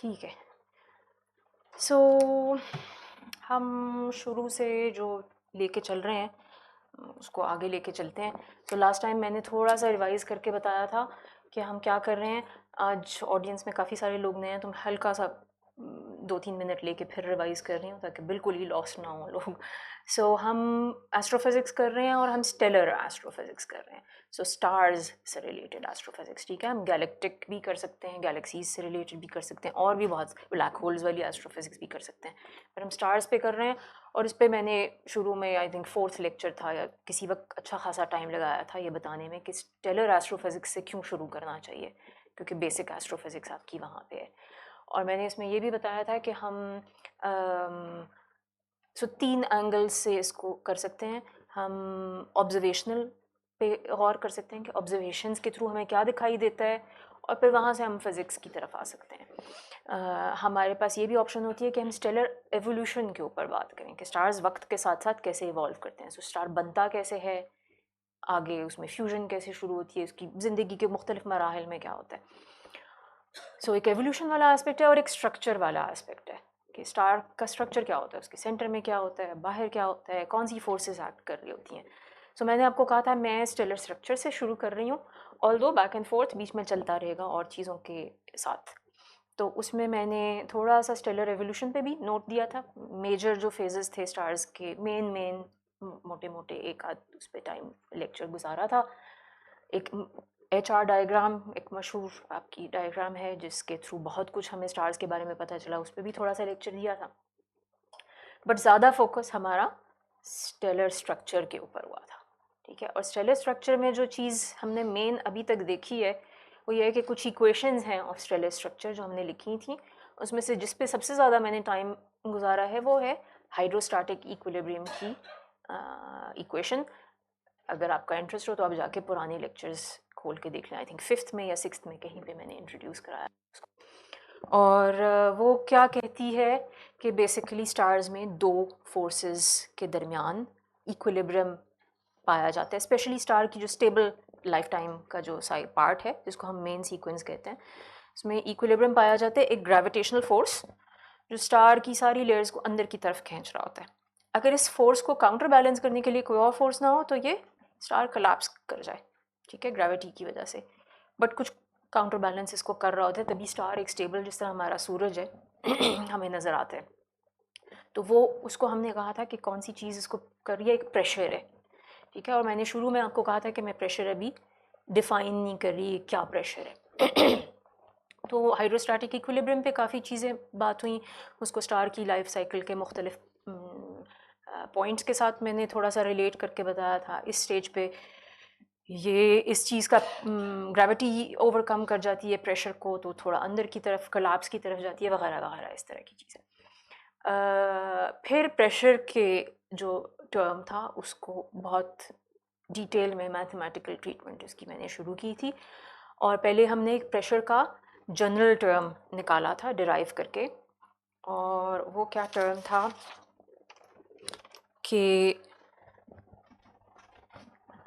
ठीक है। सो हम शुरू से जो लेके चल रहे हैं उसको आगे लेके चलते हैं। तो लास्ट टाइम मैंने थोड़ा सा रिवाइज़ करके बताया था कि हम क्या कर रहे हैं। आज ऑडियंस में काफ़ी सारे लोग नए हैं, तो मैं हल्का सा 2-3 मिनट लेके फिर रिवाइज़ कर रही हूँ ताकि बिल्कुल ही लॉस्ट ना हो लोग। सो हम एस्ट्रोफिज़िक्स कर रहे हैं और हम स्टेलर एस्ट्रोफिज़िक्स कर रहे हैं। सो स्टार्स से रिलेटेड एस्ट्रोफिज़िक्स, ठीक है। हम गैलेक्टिक भी कर सकते हैं, गैलेक्सीज से रिलेटेड भी कर सकते हैं, और भी बहुत ब्लैक होल्स वाली एस्ट्रोफिज़िक्स भी कर सकते हैं, पर हम स्टार्स पे कर रहे हैं। और इस पे मैंने शुरू में आई थिंक 4th लेक्चर था या किसी वक्त अच्छा खासा टाइम लगाया था ये बताने में कि स्टेलर एस्ट्रोफिज़िक्स से क्यों शुरू करना चाहिए, क्योंकि बेसिक एस्ट्रोफिज़िक्स आपकी वहाँ पे है। और मैंने इसमें ये भी बताया था कि हम 3 एंगल्स से इसको कर सकते हैं। हम ऑब्जर्वेशनल पे गौर कर सकते हैं कि ऑब्जर्वेशंस के थ्रू हमें क्या दिखाई देता है, और फिर वहाँ से हम फिज़िक्स की तरफ आ सकते हैं। हमारे पास ये भी ऑप्शन होती है कि हम स्टेलर एवोल्यूशन के ऊपर बात करें कि स्टार्स वक्त के साथ साथ कैसे इवॉल्व करते हैं। सो स्टार बनता कैसे है, आगे उसमें फ्यूजन कैसे शुरू होती है, उसकी ज़िंदगी के मुख्तलिफ मराहल में क्या होता है। सो एक एवोल्यूशन वाला एस्पेक्ट है और एक स्ट्रक्चर वाला एस्पेक्ट है कि स्टार का स्ट्रक्चर क्या होता है, उसके सेंटर में क्या होता है, बाहर क्या होता है, कौन सी फोर्सेस एक्ट कर रही होती हैं। सो मैंने आपको कहा था मैं स्टेलर स्ट्रक्चर से शुरू कर रही हूँ, ऑल्दो बैक एंड फोर्थ बीच में चलता रहेगा और चीज़ों के साथ। तो उसमें मैंने थोड़ा सा स्टेलर एवोल्यूशन पे भी नोट दिया था, मेजर जो फेजेस थे स्टार्स के, मेन मोटे मोटे एक आध उस पर टाइम लेक्चर गुजारा था। एक HR डायग्राम, एक मशहूर आपकी डायग्राम है जिसके थ्रू बहुत कुछ हमें स्टार्स के बारे में पता चला, उस पर भी थोड़ा सा लेक्चर दिया था। बट ज़्यादा फोकस हमारा स्टेलर स्ट्रक्चर के ऊपर हुआ था, ठीक है। और स्टेलर स्ट्रक्चर में जो चीज़ हमने मेन अभी तक देखी है वो ये है कि कुछ इक्वेशंस हैं ऑफ स्टेलर स्ट्रक्चर जो हमने लिखी थी, उसमें से जिस पे सबसे ज़्यादा मैंने टाइम गुजारा है वो है हाइड्रोस्टैटिक इक्विलिब्रियम की इक्वेशन। अगर आपका इंटरेस्ट हो तो आप जाके पुराने लेक्चर्स खोल के देख लें, आई थिंक 5th में या 6th में कहीं पे मैंने इंट्रोड्यूस कराया उसको। और वो क्या कहती है कि बेसिकली स्टार्स में दो फोर्सेस के दरमियान इक्विलिब्रियम पाया जाता है, स्पेशली स्टार की जो स्टेबल लाइफ टाइम का जो पार्ट है जिसको हम मेन सीक्वेंस कहते हैं, उसमें इक्विलिब्रियम पाया जाता है। एक ग्रेविटेशनल फोर्स जो स्टार की सारी लेयर्स को अंदर की तरफ खींच रहा होता है। अगर इस फोर्स को काउंटर बैलेंस करने के लिए कोई और फोर्स ना हो तो ये स्टार कोलैप्स कर जाए, ठीक है, ग्रेविटी की वजह से। बट कुछ काउंटर बैलेंस इसको कर रहा होता है, तभी स्टार एक स्टेबल, जिस तरह हमारा सूरज है हमें नज़र आता है। तो वो उसको हमने कहा था कि कौन सी चीज़ इसको कर रही है, एक प्रेशर है, ठीक है। और मैंने शुरू में आपको कहा था कि मैं प्रेशर अभी डिफ़ाइन नहीं कर रही क्या प्रेशर है तो हाइड्रोस्टैटिक इक्विलिब्रियम पे काफ़ी चीज़ें बात हुई, उसको स्टार की लाइफ साइकिल के मुख्तलिफ पॉइंट्स के साथ मैंने थोड़ा सा रिलेट करके बताया था। इस स्टेज पे ये इस चीज़ का ग्रेविटी ओवरकम कर जाती है प्रेशर को, तो थोड़ा अंदर की तरफ कोलैप्स की तरफ जाती है, वगैरह वगैरह इस तरह की चीज़ें। फिर प्रेशर के जो टर्म था उसको बहुत डिटेल में मैथमेटिकल ट्रीटमेंट इसकी मैंने शुरू की थी, और पहले हमने एक प्रेशर का जनरल टर्म निकाला था डिराइव करके, और वो क्या टर्म था कि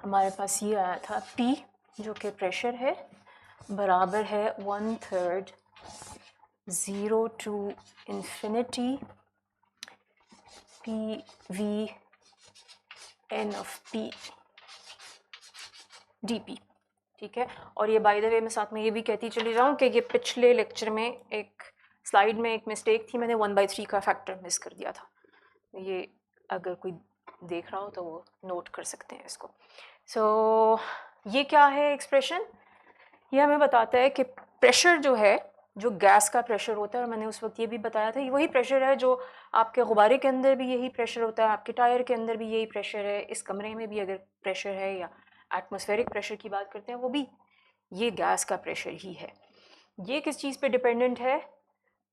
हमारे पास ये आया था P जो कि प्रेशर है बराबर है 1/3 0 to infinity PV n of P dP, ठीक है। और ये बाय द वे मैं साथ में ये भी कहती चली जाऊँ कि ये पिछले लेक्चर में एक स्लाइड में एक मिस्टेक थी, मैंने 1/3 का फैक्टर मिस कर दिया था। ये अगर कोई देख रहा हो तो वो नोट कर सकते हैं इसको। सो ये क्या है एक्सप्रेशन, ये हमें बताता है कि प्रेशर जो है, जो गैस का प्रेशर होता है, और मैंने उस वक्त ये भी बताया था, ये वही प्रेशर है जो आपके गुब्बारे के अंदर भी यही प्रेशर होता है, आपके टायर के अंदर भी यही प्रेशर है, इस कमरे में भी अगर प्रेशर है या एटमॉस्फेरिक प्रेशर की बात करते हैं वो भी ये गैस का प्रेशर ही है। ये किस चीज़ पे डिपेंडेंट है,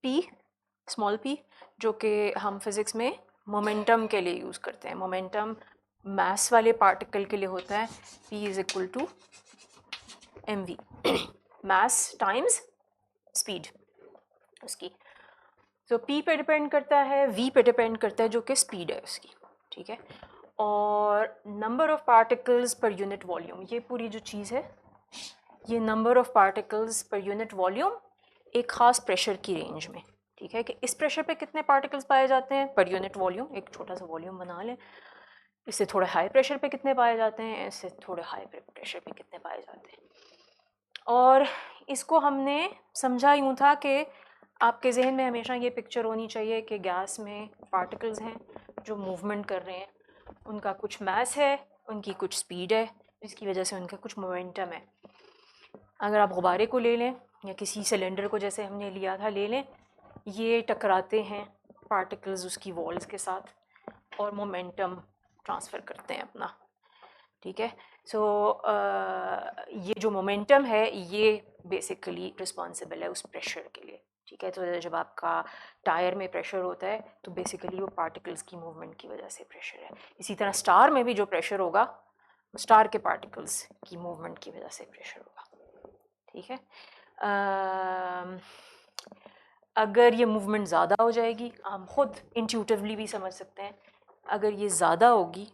P, स्मॉल p, जो कि हम फिज़िक्स में मोमेंटम के लिए यूज़ करते हैं। मोमेंटम मास वाले पार्टिकल के लिए होता है P is equal to mv, mass times speed उसकी। तो P पे डिपेंड करता है, V पे डिपेंड करता है जो कि स्पीड है उसकी, ठीक है। और नंबर ऑफ पार्टिकल्स पर यूनिट वॉल्यूम, ये पूरी जो चीज़ है ये नंबर ऑफ पार्टिकल्स पर यूनिट वॉल्यूम एक ख़ास प्रेशर की रेंज में, ठीक है, कि इस प्रेशर पे कितने पार्टिकल्स पाए जाते हैं पर यूनिट वॉल्यूम, एक छोटा सा वॉल्यूम बना लें। इससे थोड़े हाई प्रेशर पे कितने पाए जाते हैं, इससे थोड़े हाई प्रेशर पे कितने पाए जाते हैं। और इसको हमने समझा यूँ था कि आपके जहन में हमेशा ये पिक्चर होनी चाहिए कि गैस में पार्टिकल्स हैं जो मूवमेंट कर रहे हैं, उनका कुछ मास है, उनकी कुछ स्पीड है, जिसकी वजह से उनका कुछ मोमेंटम है। अगर आप गुब्बारे को ले लें या किसी सिलेंडर को जैसे हमने लिया था ले लें, ये टकराते हैं पार्टिकल्स उसकी वॉल्स के साथ और मोमेंटम ट्रांसफ़र करते हैं अपना, ठीक है। सो ये जो मोमेंटम है ये बेसिकली रिस्पॉन्सिबल है उस प्रेशर के लिए, ठीक है। तो जब आपका टायर में प्रेशर होता है तो बेसिकली वो पार्टिकल्स की मूवमेंट की वजह से प्रेशर है। इसी तरह स्टार में भी जो प्रेशर होगा स्टार के पार्टिकल्स की मूवमेंट की वजह से प्रेशर होगा, ठीक है। अगर ये मूवमेंट ज़्यादा हो जाएगी, हम खुद इंट्यूटिवली भी समझ सकते हैं, अगर ये ज़्यादा होगी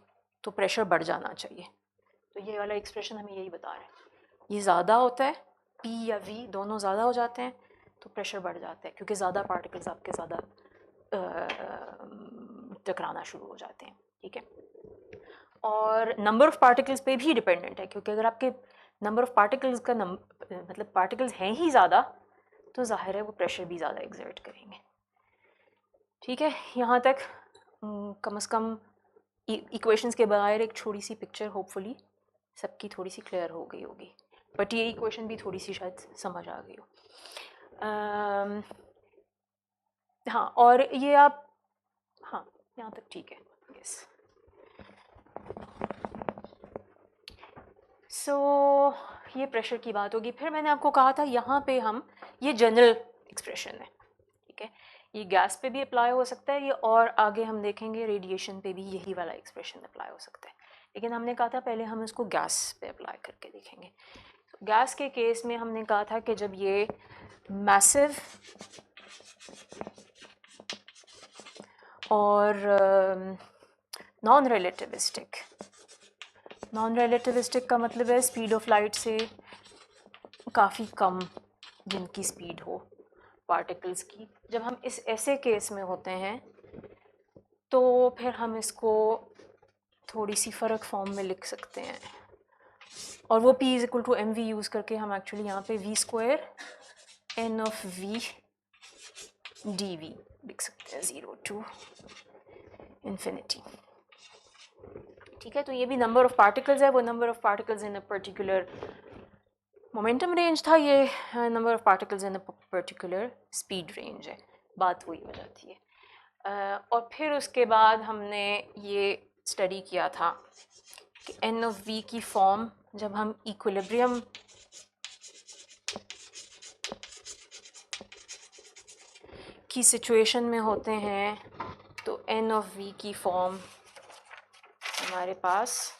तो प्रेशर बढ़ जाना चाहिए। तो ये वाला एक्सप्रेशन हमें यही बता रहा है, ये ज़्यादा होता है, P या V दोनों ज़्यादा हो जाते हैं तो प्रेशर बढ़ जाता है, क्योंकि ज़्यादा पार्टिकल्स आपके ज़्यादा टकराना शुरू हो जाते हैं, ठीक है। और नंबर ऑफ़ पार्टिकल्स पे भी डिपेंडेंट है, क्योंकि अगर आपके नंबर ऑफ़ पार्टिकल्स का मतलब पार्टिकल्स हैं ही ज़्यादा तो ज़ाहिर है वो प्रेशर भी ज़्यादा एग्जर्ट करेंगे, ठीक है। यहाँ तक कम से कम इक्वेशंस के बगैर एक छोटी सी पिक्चर होपफुली सबकी थोड़ी सी क्लियर हो गई होगी, बट ये इक्वेशन भी थोड़ी सी शायद समझ आ गई हो। हाँ, और ये आप, हाँ यहाँ तक ठीक है, यस। सो ये प्रेशर की बात होगी। फिर मैंने आपको कहा था यहाँ पे हम, ये जनरल एक्सप्रेशन है, ठीक है, ये गैस पे भी अप्लाई हो सकता है ये, और आगे हम देखेंगे रेडिएशन पे भी यही वाला एक्सप्रेशन अप्लाई हो सकता है, लेकिन हमने कहा था पहले हम इसको गैस पे अप्लाई करके देखेंगे। तो गैस के केस में हमने कहा था कि जब ये मैसिव और नॉन रिलेटिविस्टिक का मतलब है स्पीड ऑफ लाइट से काफ़ी कम जिनकी स्पीड हो पार्टिकल्स की, जब हम इस ऐसे केस में होते हैं तो फिर हम इसको थोड़ी सी फ़र्क फॉर्म में लिख सकते हैं, और वो P is equal to mv use करके हम एक्चुअली यहाँ पे v² n of v dv लिख सकते हैं, 0 to infinity, ठीक है। तो ये भी नंबर ऑफ़ पार्टिकल्स है, वो number of particles in a particular momentum range था, ये number of particles in a particular speed range है, बात वही हो जाती है। और फिर उसके बाद हमने ये स्टडी किया था कि n ऑफ v की फॉर्म जब हम इक्विलिब्रियम की सिचुएशन में होते हैं तो n ऑफ v की फॉर्म हमारे पास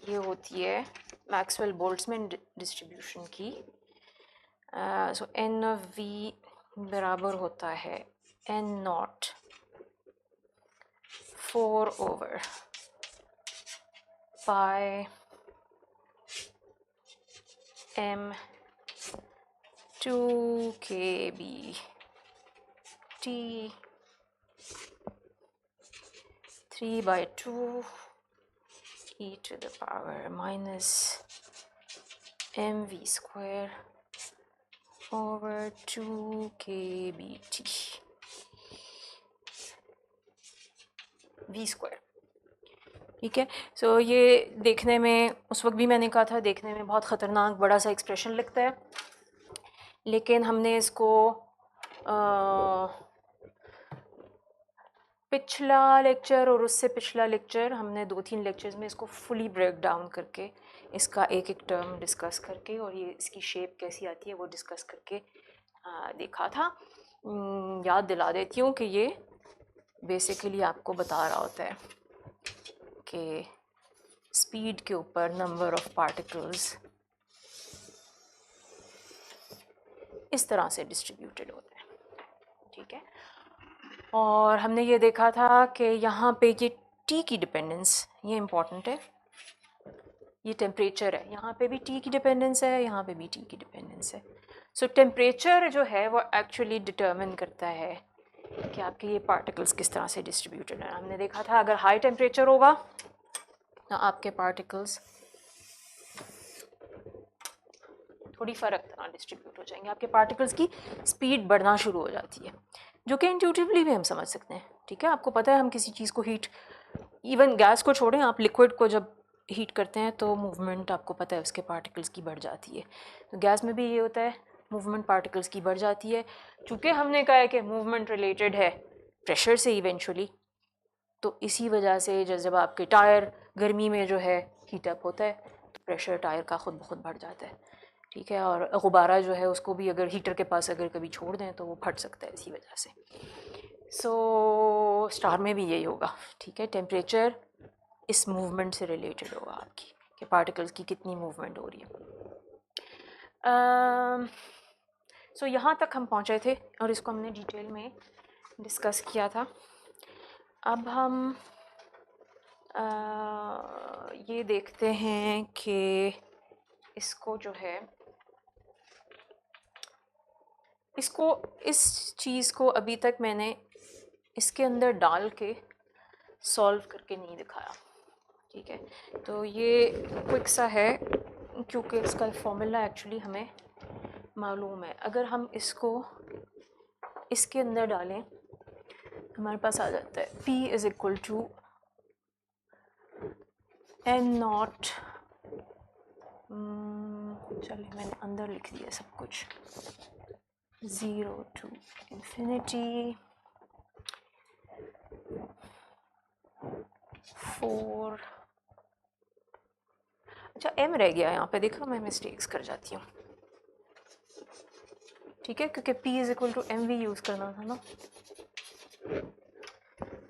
ये होती है मैक्सवेल बोल्ट्जमैन डिस्ट्रीब्यूशन की। सो n ऑफ v बराबर होता है n not 4 over pi m 2 kb t 3 by 2 e to the power minus mv square over 2 kbt v square, ठीक है। सो ये देखने में, उस वक्त भी मैंने कहा था, देखने में बहुत ख़तरनाक बड़ा सा एक्सप्रेशन लगता है, लेकिन हमने इसको पिछला लेक्चर और उससे पिछला लेक्चर, हमने 2-3 लेक्चर्स में इसको फुली ब्रेक डाउन करके, इसका एक एक टर्म डिस्कस करके और ये इसकी शेप कैसी आती है वो डिस्कस करके देखा था। याद दिला देती हूँ कि ये बेसिकली आपको बता रहा होता है कि स्पीड के ऊपर नंबर ऑफ़ पार्टिकल्स इस तरह से डिस्ट्रीब्यूटेड होते हैं, ठीक है। और हमने ये देखा था कि यहाँ पे ये T की डिपेंडेंस, ये इम्पॉर्टेंट है, ये टेम्परेचर है, यहाँ पे भी T की डिपेंडेंस है, यहाँ पे भी T की डिपेंडेंस है। सो टेम्परेचर जो है वो एक्चुअली डिटर्मिन करता है कि आपके ये पार्टिकल्स किस तरह से डिस्ट्रीब्यूटेड हैं। हमने देखा था अगर हाई टेम्परेचर होगा तो आपके पार्टिकल्स थोड़ी फ़र्क तरह डिस्ट्रीब्यूट हो जाएंगे, आपके पार्टिकल्स की स्पीड बढ़ना शुरू हो जाती है, जो कि इंट्यूटिवली भी हम समझ सकते हैं। ठीक है, आपको पता है हम किसी चीज़ को हीट, इवन गैस को छोड़ें, आप लिक्विड को जब हीट करते हैं तो मूवमेंट आपको पता है उसके पार्टिकल्स की बढ़ जाती है। तो गैस में भी ये होता है, मूवमेंट पार्टिकल्स की बढ़ जाती है। चूँकि हमने कहा है कि मूवमेंट रिलेटेड है प्रेशर से इवेंचुअली, तो इसी वजह से जब आपके टायर गर्मी में जो है हीटअप होता है तो प्रेशर टायर का ख़ुद ब खुद बढ़ जाता है। ठीक है, और गुब्बारा जो है उसको भी अगर हीटर के पास अगर कभी छोड़ दें तो वो फट सकता है इसी वजह से। सो स्टार में भी यही होगा। ठीक है, टेम्परेचर इस मूवमेंट से रिलेटेड होगा आपकी, कि पार्टिकल्स की कितनी मूवमेंट हो रही है। सो यहाँ तक हम पहुँचे थे और इसको हमने डिटेल में डिस्कस किया था। अब हम ये देखते हैं कि इसको जो है, इसको, इस चीज़ को अभी तक मैंने इसके अंदर डाल के सॉल्व करके नहीं दिखाया। ठीक है, तो ये क्विक सा है क्योंकि इसका फॉर्मूला एक्चुअली हमें मालूम है। अगर हम इसको इसके अंदर डालें हमारे पास आ जाता है P is equal to M naught, चलिए मैंने अंदर लिख दिया सब कुछ, 0 to infinity 4, अच्छा m रह गया यहाँ पे, देखो मैं मिस्टेक्स कर जाती हूँ। ठीक है, क्योंकि p is equal to M V use करना था ना,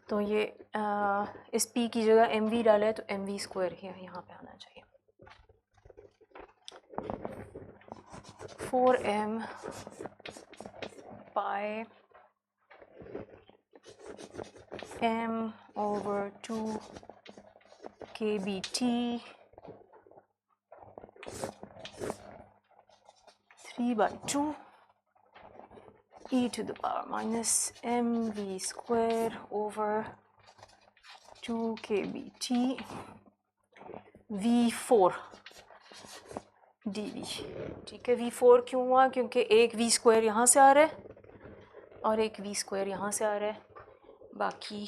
तो ये इस p की जगह एम वी डाला है तो एम वी स्क्वायर ही यहाँ पे आना चाहिए। 4m pi m over 2 kBt 3/2 e to the power minus mv square over 2 kBt v4 dv। ठीक है, v4 क्यों हुआ? क्योंकि एक v स्क्वायर यहाँ से आ रहा है और एक v स्क्वायर यहाँ से आ रहा है, बाकी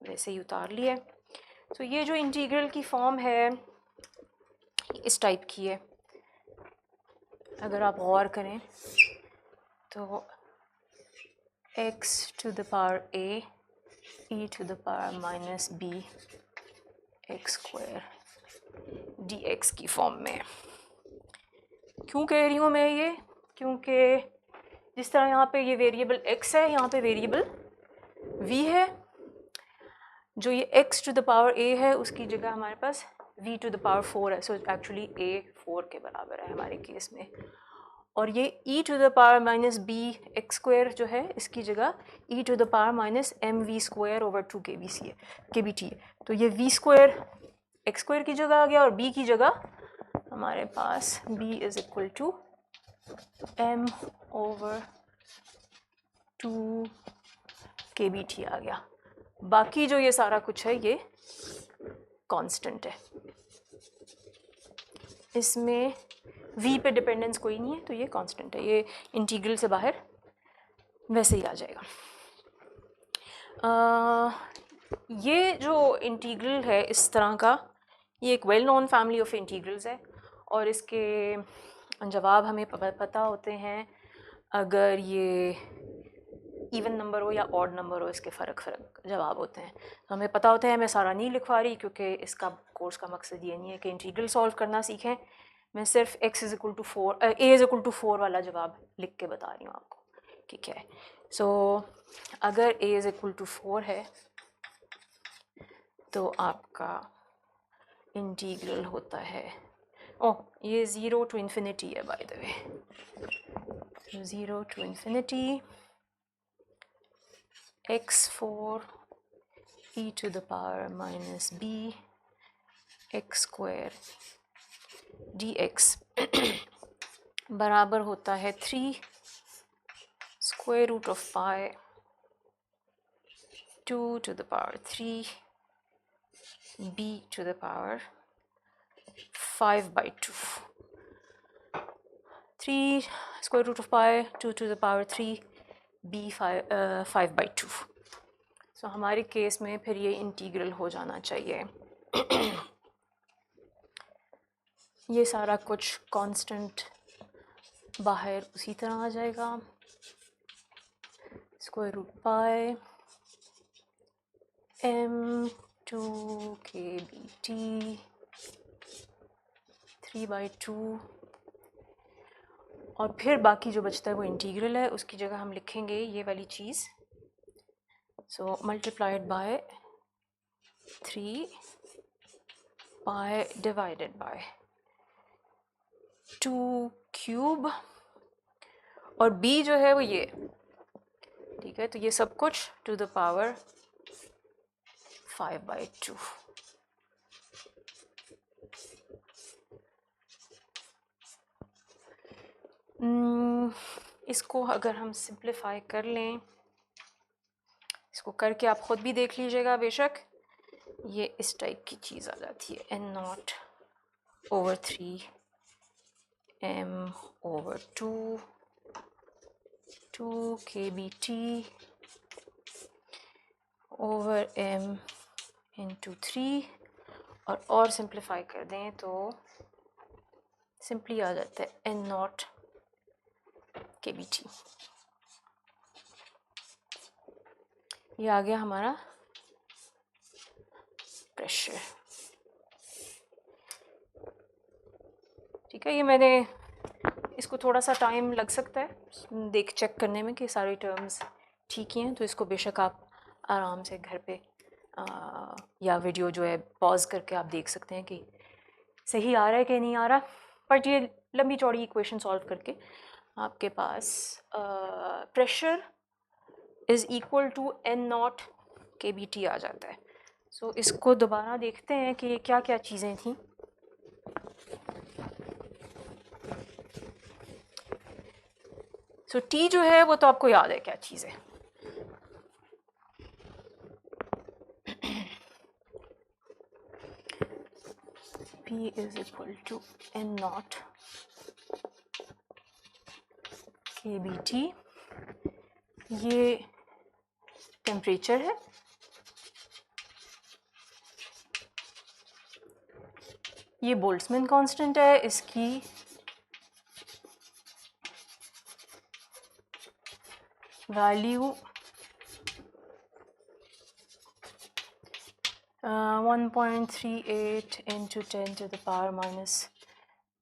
वैसे ही उतार लिया। तो ये जो इंटीग्रल की फॉर्म है इस टाइप की है, अगर आप गौर करें तो x to the power a e to the power minus b x square dx की फॉर्म में। क्यों कह रही हूँ मैं ये? क्योंकि जिस तरह यहाँ पे ये वेरिएबल x है, यहाँ पे वेरिएबल v है, जो ये x to the power a है उसकी जगह हमारे पास v to the power 4 है। सो एक्चुअली a 4 के बराबर है हमारे केस में, और ये e to the power minus b x square जो है इसकी जगह e to the power minus mv square over 2 kbt है। तो ये v square x square की जगह आ गया और b की जगह हमारे पास b is equal to m over 2 kbt आ गया। बाकी जो ये सारा कुछ है ये कांस्टेंट है, इसमें v पे डिपेंडेंस कोई नहीं है, तो ये कांस्टेंट है, ये इंटीग्रल से बाहर वैसे ही आ जाएगा। ये जो इंटीग्रल है इस तरह का, ये एक well known family of integrals है और इसके जवाब हमें पता होते हैं। अगर ये इवन नंबर हो या ऑड नंबर हो, इसके फ़र्क जवाब होते हैं, तो हमें पता होता है। मैं सारा नहीं लिखवा रही क्योंकि इसका कोर्स का मकसद ये नहीं है कि इंटीग्रल सॉल्व करना सीखें, मैं सिर्फ x is equal to 4 a is equal to 4 वाला जवाब लिख के बता रही हूँ आपको। ठीक है, सो अगर a इज़ इक्वल टू 4 है तो आपका इंटीग्रल होता है, ओह ये 0 to infinity है by the way, 0 to infinity x4 e to the power minus b x square dx बराबर होता है 3 square root of pi 2 to the power 3 b to the power 5/2. 3 square root of pi 2 to the power 3 b 5/2. सो हमारे case में फिर ये integral हो जाना चाहिए। ये सारा कुछ कांस्टेंट बाहर उसी तरह आ जाएगा। Square root pi m2 kbt 3/2 और फिर बाकी जो बचता है वो इंटीग्रल है, उसकी जगह हम लिखेंगे ये वाली चीज़। So multiplied by 3 pi divided by 2 cube और b जो है वो ये, ठीक है। तो ये सब कुछ टू द पावर 5/2। इसको अगर हम सिंप्लीफाई कर लें, इसको करके आप ख़ुद भी देख लीजिएगा बेशक, ये इस टाइप की चीज़ आ जाती है n0/3 m/2 2 kbt over m into 3 और सिंप्लीफाई कर दें तो सिंपली आ जाता है n0 kbt। ये आ गया हमारा प्रेशर, ठीक है। ये मैंने इसको थोड़ा सा टाइम लग सकता है चेक करने में कि सारे टर्म्स ठीक ही हैं, तो इसको बेशक आप आराम से घर पे या वीडियो जो है पॉज करके आप देख सकते हैं कि सही आ रहा है कि नहीं आ रहा। बट ये लंबी चौड़ी इक्वेशन सॉल्व करके आपके पास pressure is equal to n0 kbt आ जाता है। सो इसको दोबारा देखते हैं कि क्या क्या चीज़ें थी। सो T जो है वो तो आपको याद है क्या चीज़ है। P is equal to n0 kbt। ये टेम्परेचर है, ये बोल्ट्जमैन कांस्टेंट है, इसकी value 1.38 into 10 to the power minus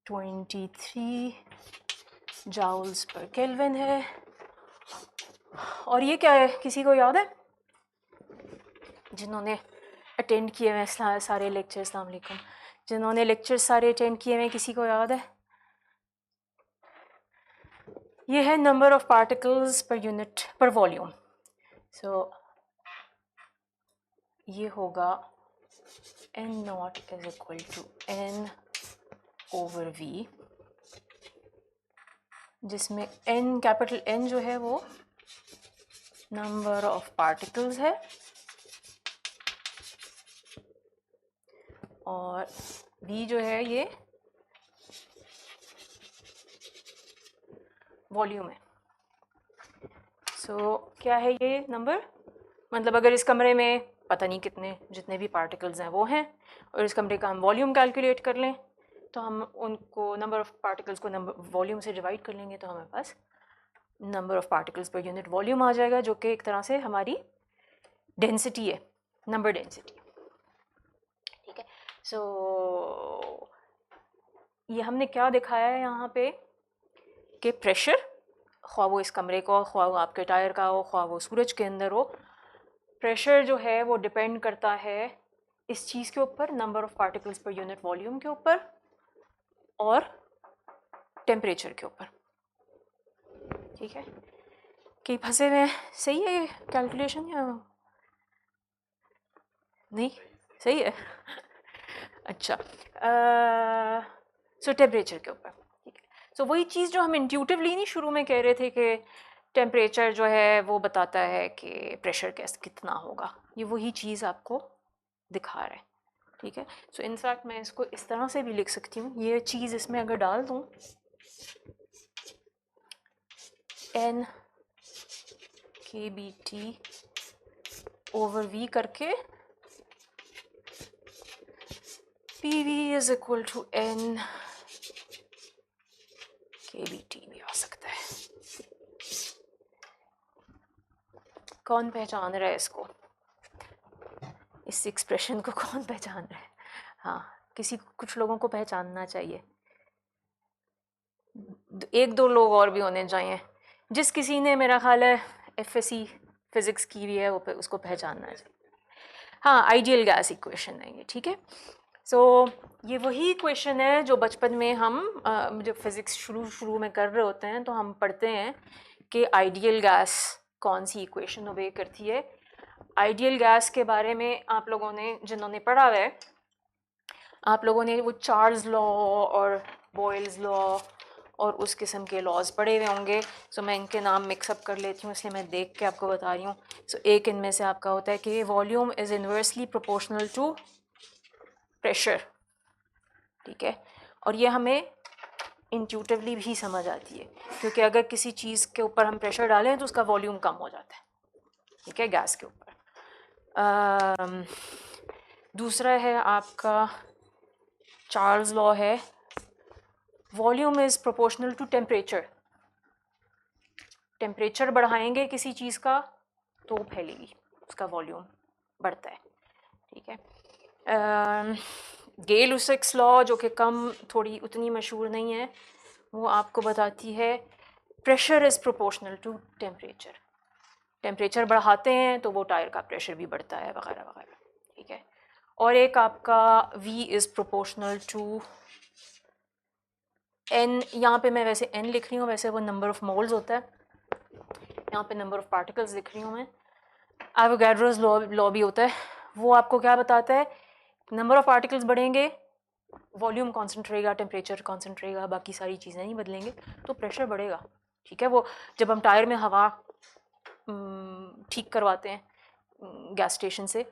23 joules पर केल्विन है। और ये क्या है, किसी को याद है जिन्होंने अटेंड किए हुए सारे लेक्चर? अस्सलाम वालेकुम। जिन्होंने लेक्चर सारे अटेंड किए हुए, किसी को याद है? ये है नंबर ऑफ पार्टिकल्स पर यूनिट पर वॉल्यूम। सो ये होगा n0 is equal to n over v, जिसमें n कैपिटल N जो है वो नंबर ऑफ पार्टिकल्स है और v जो है ये वॉल्यूम है। सो क्या है ये नंबर? मतलब अगर इस कमरे में पता नहीं कितने जितने भी पार्टिकल्स हैं वो हैं और इस कमरे का हम वॉल्यूम कैलकुलेट कर लें तो हम उनको नंबर ऑफ़ पार्टिकल्स को नंबर वॉल्यूम से डिवाइड कर लेंगे तो हमारे पास नंबर ऑफ़ पार्टिकल्स पर यूनिट वॉल्यूम आ जाएगा, जो कि एक तरह से हमारी डेंसिटी है, नंबर डेंसिटी, ठीक है। सो ये हमने क्या दिखाया है यहाँ पे कि प्रेशर, ख्वाह वो इस कमरे का हो, ख्वाह वो आपके टायर का हो, ख्वाह वो सूरज के अंदर हो, प्रेशर जो है वो डिपेंड करता है इस चीज़ के ऊपर, नंबर ऑफ़ पार्टिकल्स पर यूनिट वॉल्यूम के ऊपर और टेम्परेचर के ऊपर, ठीक है। कि फंसे हुए सही है ये कैलकुलेशन या नहीं? सही है। अच्छा, सो टेम्परेचर के ऊपर, ठीक है। सो वही चीज़ जो हम इंट्यूटिवली नहीं शुरू में कह रहे थे कि टेम्परेचर जो है वो बताता है कि प्रेशर कैसे कितना होगा, ये वही चीज़ आपको दिखा रहा है, ठीक है। सो इनफैक्ट मैं इसको इस तरह से भी लिख सकती हूँ, ये चीज़ इसमें अगर डाल दूँ N K B T over V करके P V is equal to N K B T भी आ सकता है। कौन पहचान रहा है इसको, इस एक्सप्रेशन को कौन पहचान रहा है? हाँ, कुछ लोगों को पहचानना चाहिए, एक दो लोग और भी होने चाहिए। जिस किसी ने मेरा ख्याल है एफएससी फिज़िक्स की भी है वो उसको पहचानना चाहिए। हाँ, आइडियल गैस इक्वेशन है ये, ठीक है। सो ये वही इक्वेशन है जो बचपन में हम जब फिज़िक्स शुरू में कर रहे होते हैं तो हम पढ़ते हैं कि आइडियल गैस कौन सी इक्वेशन ओबे करती है। आइडियल गैस के बारे में आप लोगों ने जिन्होंने पढ़ा हुआ है, आप लोगों ने वो चार्ल्स लॉ और बॉयल्स लॉ और उस किस्म के लॉज पढ़े हुए होंगे। सो मैं इनके नाम मिक्सअप कर लेती हूँ, इसलिए मैं देख के आपको बता रही हूँ। सो एक इनमें से आपका होता है कि volume is inversely proportional to pressure, ठीक है। और ये हमें इंट्यूटिवली भी समझ आती है, क्योंकि अगर किसी चीज़ के ऊपर हम प्रेशर डालें तो उसका वॉल्यूम कम हो जाता है, ठीक है, गैस के ऊपर। दूसरा है आपका चार्ल्स लॉ है, volume is proportional to temperature. Temperature बढ़ाएंगे किसी चीज़ का तो फैलेगी, उसका वॉल्यूम बढ़ता है, ठीक है। गेल-लुसाक्स लॉ जो कि थोड़ी उतनी मशहूर नहीं है, वो आपको बताती है pressure is proportional to temperature. Temperature बढ़ाते हैं तो वो टायर का प्रेशर भी बढ़ता है वगैरह वगैरह, ठीक है। और एक आपका V is proportional to N, यहाँ पे मैं वैसे N लिख रही हूँ, वैसे वो नंबर ऑफ़ मोल्स होता है, यहाँ पे नंबर ऑफ़ पार्टिकल्स लिख रही हूँ मैं। एवोगाड्रोस लॉ भी होता है, वो आपको क्या बताता है, नंबर ऑफ़ पार्टिकल्स बढ़ेंगे, वॉल्यूम कांस्टेंट रहेगा, टेम्परेचर कांस्टेंट रहेगा, बाकी सारी चीज़ें नहीं बदलेंगे, तो प्रेशर बढ़ेगा, ठीक है। वो जब हम टायर में हवा ठीक करवाते हैं गैस स्टेशन से,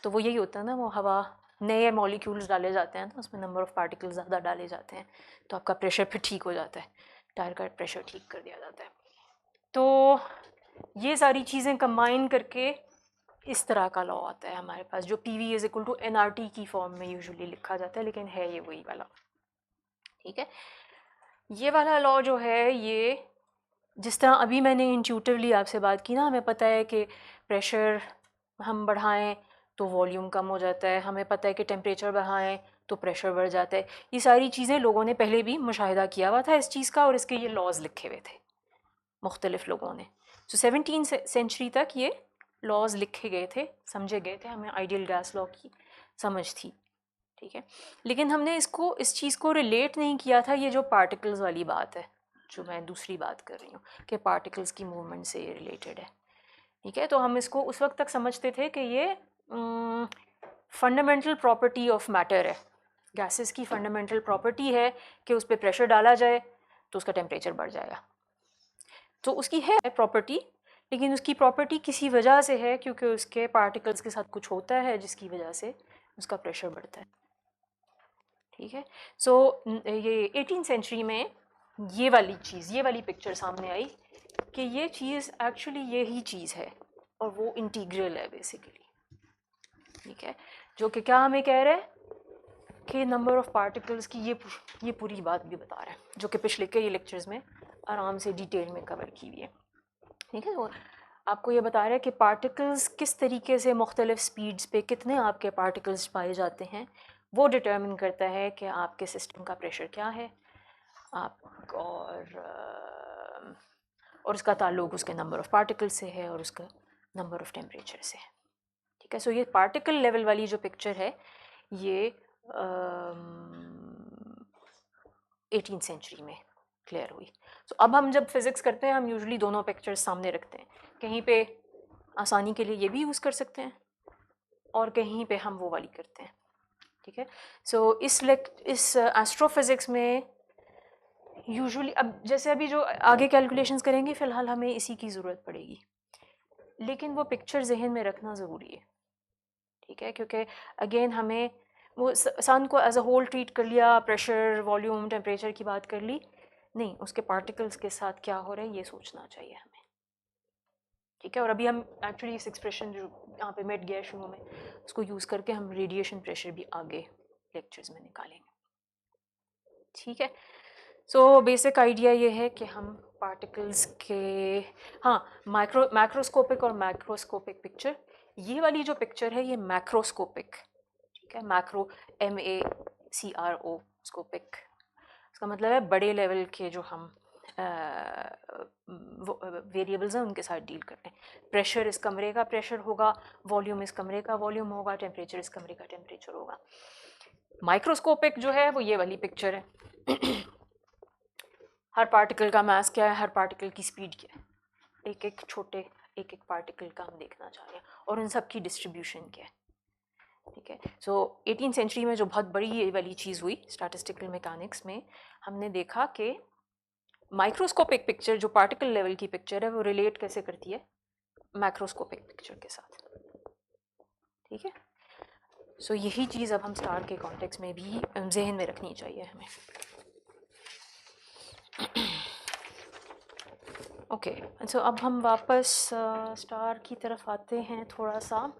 तो वो यही होता है ना, वो हवा नए मॉलिक्यूल्स डाले जाते हैं तो उसमें नंबर ऑफ़ पार्टिकल्स ज़्यादा डाले जाते हैं, तो आपका प्रेशर फिर ठीक हो जाता है, टायर का प्रेशर ठीक कर दिया जाता है। तो ये सारी चीज़ें कंबाइन करके इस तरह का लॉ आता है हमारे पास, जो P V is equal to N R T की फॉर्म में यूजुअली लिखा जाता है, लेकिन है ये वही वाला, ठीक है। ये वाला लॉ जो है, ये जिस तरह अभी मैंने इंट्यूटिवली आपसे बात की ना, हमें पता है कि प्रेशर हम बढ़ाएं तो वॉल्यूम कम हो जाता है, हमें पता है कि टेम्परेचर बढ़ाएं तो प्रेशर बढ़ जाता है। ये सारी चीज़ें लोगों ने पहले भी मुशाहिदा किया हुआ था इस चीज़ का, और इसके ये लॉज लिखे हुए थे मुख्तलिफ़ लोगों ने। सो 17वीं सेंचुरी तक ये लॉज लिखे गए थे, समझे गए थे, हमें आइडियल गैस लॉ की समझ थी, ठीक है। लेकिन हमने इस चीज़ को रिलेट नहीं किया था, ये जो पार्टिकल्स वाली बात है, जो मैं दूसरी बात कर रही हूँ कि पार्टिकल्स की मूवमेंट से ये रिलेटेड है, ठीक है। तो हम इसको उस वक्त तक समझते थे कि ये फंडामेंटल प्रॉपर्टी ऑफ मैटर है, गैसेस की फंडामेंटल प्रॉपर्टी है कि उस पर प्रेशर डाला जाए तो उसका टेम्परेचर बढ़ जाएगा। तो उसकी है प्रॉपर्टी, लेकिन उसकी प्रॉपर्टी किसी वजह से है, क्योंकि उसके पार्टिकल्स के साथ कुछ होता है जिसकी वजह से उसका प्रेशर बढ़ता है, ठीक है। सो ये 18वीं सेंचुरी में ये वाली चीज़, ये वाली पिक्चर सामने आई कि ये चीज़ एक्चुअली यही चीज़ है और वो इंटीग्रल है बेसिकली, ठीक है। जो कि क्या हमें कह रहे हैं कि नंबर ऑफ़ पार्टिकल्स की ये पूरी बात भी बता रहा है, जो कि पिछले कई लेक्चर्स में आराम से डिटेल में कवर की हुई है, ठीक है। तो आपको ये बता रहा है कि पार्टिकल्स किस तरीके से मुख्तलिफ़ स्पीड्स पे कितने आपके पार्टिकल्स पाए जाते हैं, वो डिटर्मिन करता है कि आपके सिस्टम का प्रेशर क्या है आप, और उसका ताल्लुक उसके नंबर ऑफ़ पार्टिकल्स से है और उसका नंबर ऑफ़ टेम्परेचर से है, ठीक है। सो ये पार्टिकल लेवल वाली जो पिक्चर है, ये 18वीं सेंचुरी में क्लियर हुई। सो अब हम जब फिज़िक्स करते हैं, हम यूजुअली दोनों पिक्चर्स सामने रखते हैं, कहीं पे आसानी के लिए ये भी यूज़ कर सकते हैं और कहीं पे हम वो वाली करते हैं, ठीक है। सो इस एस्ट्रोफिज़िक्स में यूजुअली अब जैसे अभी जो आगे कैलकुलेशंस करेंगे फ़िलहाल हमें इसी की ज़रूरत पड़ेगी, लेकिन वो पिक्चर जहन में रखना ज़रूरी है, ठीक है? क्योंकि अगेन हमें वो सन को एज अ होल ट्रीट कर लिया, प्रेशर, वॉल्यूम, टेम्परेचर की बात कर ली, नहीं, उसके पार्टिकल्स के साथ क्या हो रहा है ये सोचना चाहिए हमें, ठीक है? और अभी हम एक्चुअली इस एक्सप्रेशन जो यहाँ पे मिट गया शुरू में, उसको यूज़ करके हम रेडिएशन प्रेशर भी आगे लेक्चर्स में निकालेंगे, ठीक है? सो बेसिक आइडिया ये है कि हम पार्टिकल्स के, हाँ, मैक्रोस्कोपिक और मैक्रोस्कोपिक पिक्चर, ये वाली जो पिक्चर है ये मैक्रोस्कोपिक, ठीक है? मैक्रो MACRO स्कोपिक, इसका मतलब है बड़े लेवल के जो हम वेरिएबल्स हैं उनके साथ डील करते हैं। प्रेशर इस कमरे का प्रेशर होगा, वॉल्यूम इस कमरे का वॉल्यूम होगा, टेम्परेचर इस कमरे का टेम्परेचर होगा। माइक्रोस्कोपिक जो है वो ये वाली पिक्चर है हर पार्टिकल का मास क्या है, हर पार्टिकल की स्पीड क्या है, एक एक पार्टिकल का हम देखना चाह रहे हैं और उन सब की डिस्ट्रीब्यूशन क्या है, ठीक है? सो 18th सेंचुरी में जो बहुत बड़ी ये वाली चीज़ हुई स्टैटिस्टिकल मैकेनिक्स में, हमने देखा कि माइक्रोस्कोपिक पिक्चर जो पार्टिकल लेवल की पिक्चर है वो रिलेट कैसे करती है मैक्रोस्कोपिक पिक्चर के साथ, ठीक है? सो यही चीज़ अब हम स्टार के कॉन्टेक्स्ट में भी जहन में रखनी चाहिए हमें। ओके, सो अब हम वापस स्टार की तरफ आते हैं थोड़ा सा।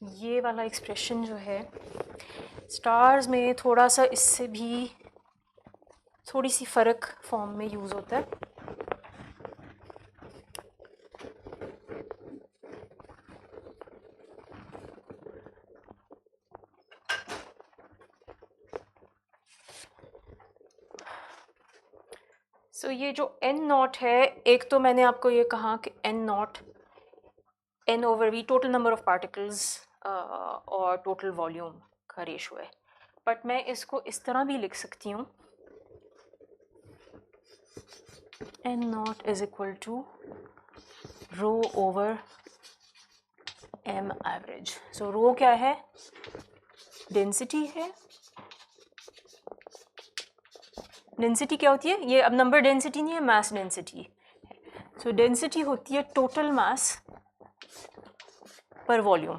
ये वाला एक्सप्रेशन जो है स्टार्स में थोड़ा सा इससे भी थोड़ी सी फ़र्क फॉर्म में यूज़ होता है। सो ये जो n नॉट है, एक तो मैंने आपको ये कहा कि n naught n/v total number of particles और टोटल वॉल्यूम का रेशो है, बट मैं इसको इस तरह भी लिख सकती हूँ n naught is equal to rho over m average. So rho क्या है, डेंसिटी है। डेंसिटी क्या होती है, ये अब नंबर डेंसिटी नहीं है, मास डेंसिटी। सो डेंसिटी होती है टोटल मास पर वॉल्यूम,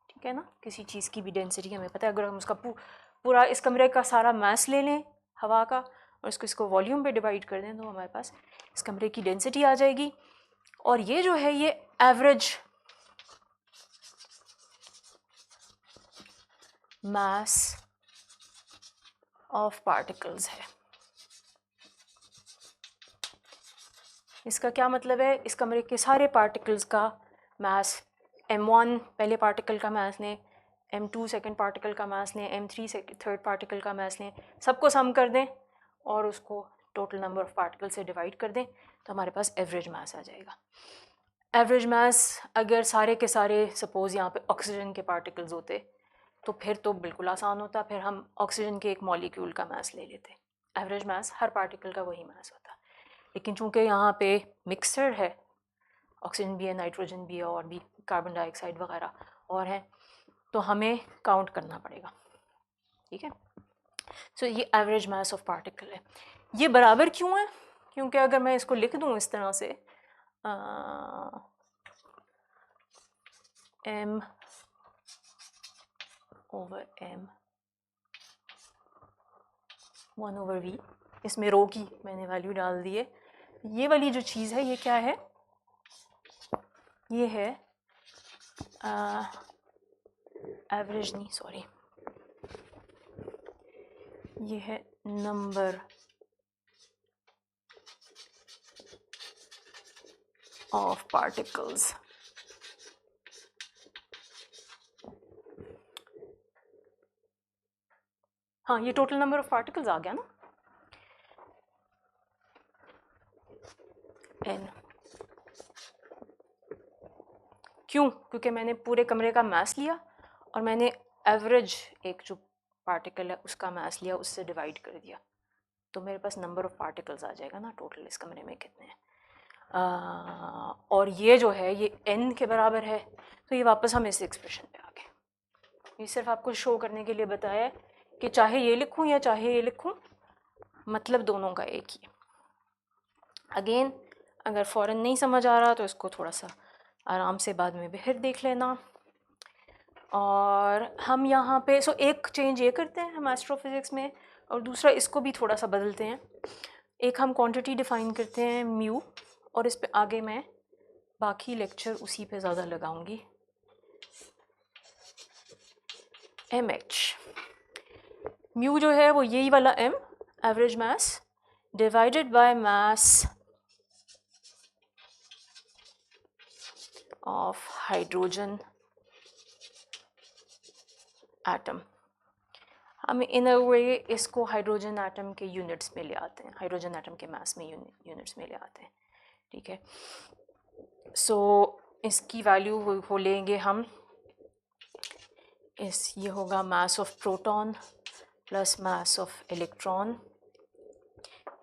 ठीक है ना? किसी चीज़ की भी डेंसिटी हमें पता है, अगर हम उसका पूरा इस कमरे का सारा मास ले लें हवा का और इसको वॉल्यूम पे डिवाइड कर दें तो हमारे पास इस कमरे की डेंसिटी आ जाएगी। और ये जो है ये एवरेज मास ऑफ पार्टिकल्स है। इसका क्या मतलब है, इस कमरे के सारे पार्टिकल्स का मास m1 पहले पार्टिकल का मास लें, m2 सेकंड पार्टिकल का मास लें, m3 थर्ड पार्टिकल का मास लें, सबको सम कर दें और उसको टोटल नंबर ऑफ पार्टिकल से डिवाइड कर दें तो हमारे पास एवरेज मास आ जाएगा। एवरेज मास अगर सारे के सारे सपोज़ यहाँ पे ऑक्सीजन के पार्टिकल्स होते तो फिर तो बिल्कुल आसान होता, फिर हम ऑक्सीजन के एक मॉलिक्यूल का मास ले लेते, एवरेज मास हर पार्टिकल का वही मास होता। लेकिन चूंकि यहाँ पे मिक्सचर है, ऑक्सीजन भी है, नाइट्रोजन भी है और भी कार्बन डाइऑक्साइड वगैरह और हैं, तो हमें काउंट करना पड़ेगा, ठीक है? सो ये एवरेज मास ऑफ पार्टिकल है। ये बराबर क्यों है, क्योंकि अगर मैं इसको लिख दूँ इस तरह से m ओवर m 1/v, इसमें रो की मैंने वैल्यू डाल दी है। ये वाली जो चीज़ है ये क्या है, ये है एवरेज नहीं, सॉरी, ये है नंबर ऑफ पार्टिकल्स। हाँ, ये टोटल नंबर ऑफ पार्टिकल्स आ गया ना, n। क्यों, क्योंकि मैंने पूरे कमरे का मास लिया और मैंने एवरेज एक जो पार्टिकल है उसका मास लिया, उससे डिवाइड कर दिया, तो मेरे पास नंबर ऑफ पार्टिकल्स आ जाएगा ना टोटल इस कमरे में कितने हैं। और ये जो है ये n के बराबर है, तो ये वापस हम इस एक्सप्रेशन पे आ गए। ये सिर्फ आपको शो करने के लिए बताया है कि चाहे ये लिखूं या चाहे ये लिखूं, मतलब दोनों का एक ही। अगेन अगर फ़ौरन नहीं समझ आ रहा तो इसको थोड़ा सा आराम से बाद में फिर देख लेना। और हम यहाँ पे एक चेंज ये करते हैं हम एस्ट्रोफिज़िक्स में, और दूसरा इसको भी थोड़ा सा बदलते हैं। एक हम क्वांटिटी डिफ़ाइन करते हैं म्यू, और इस पे आगे मैं बाकी लेक्चर उसी पे ज़्यादा लगाऊंगी। एम एच म्यू जो है वो यही वाला M, average mass divided by mass of hydrogen atom. हम इन अ वे इसको हाइड्रोजन एटम के यूनिट्स में ले आते हैं, हाइड्रोजन एटम के मास में यूनिट्स में ले आते हैं, ठीक है। सो इसकी वैल्यू वो लेंगे हम, ये होगा mass of proton plus mass of electron.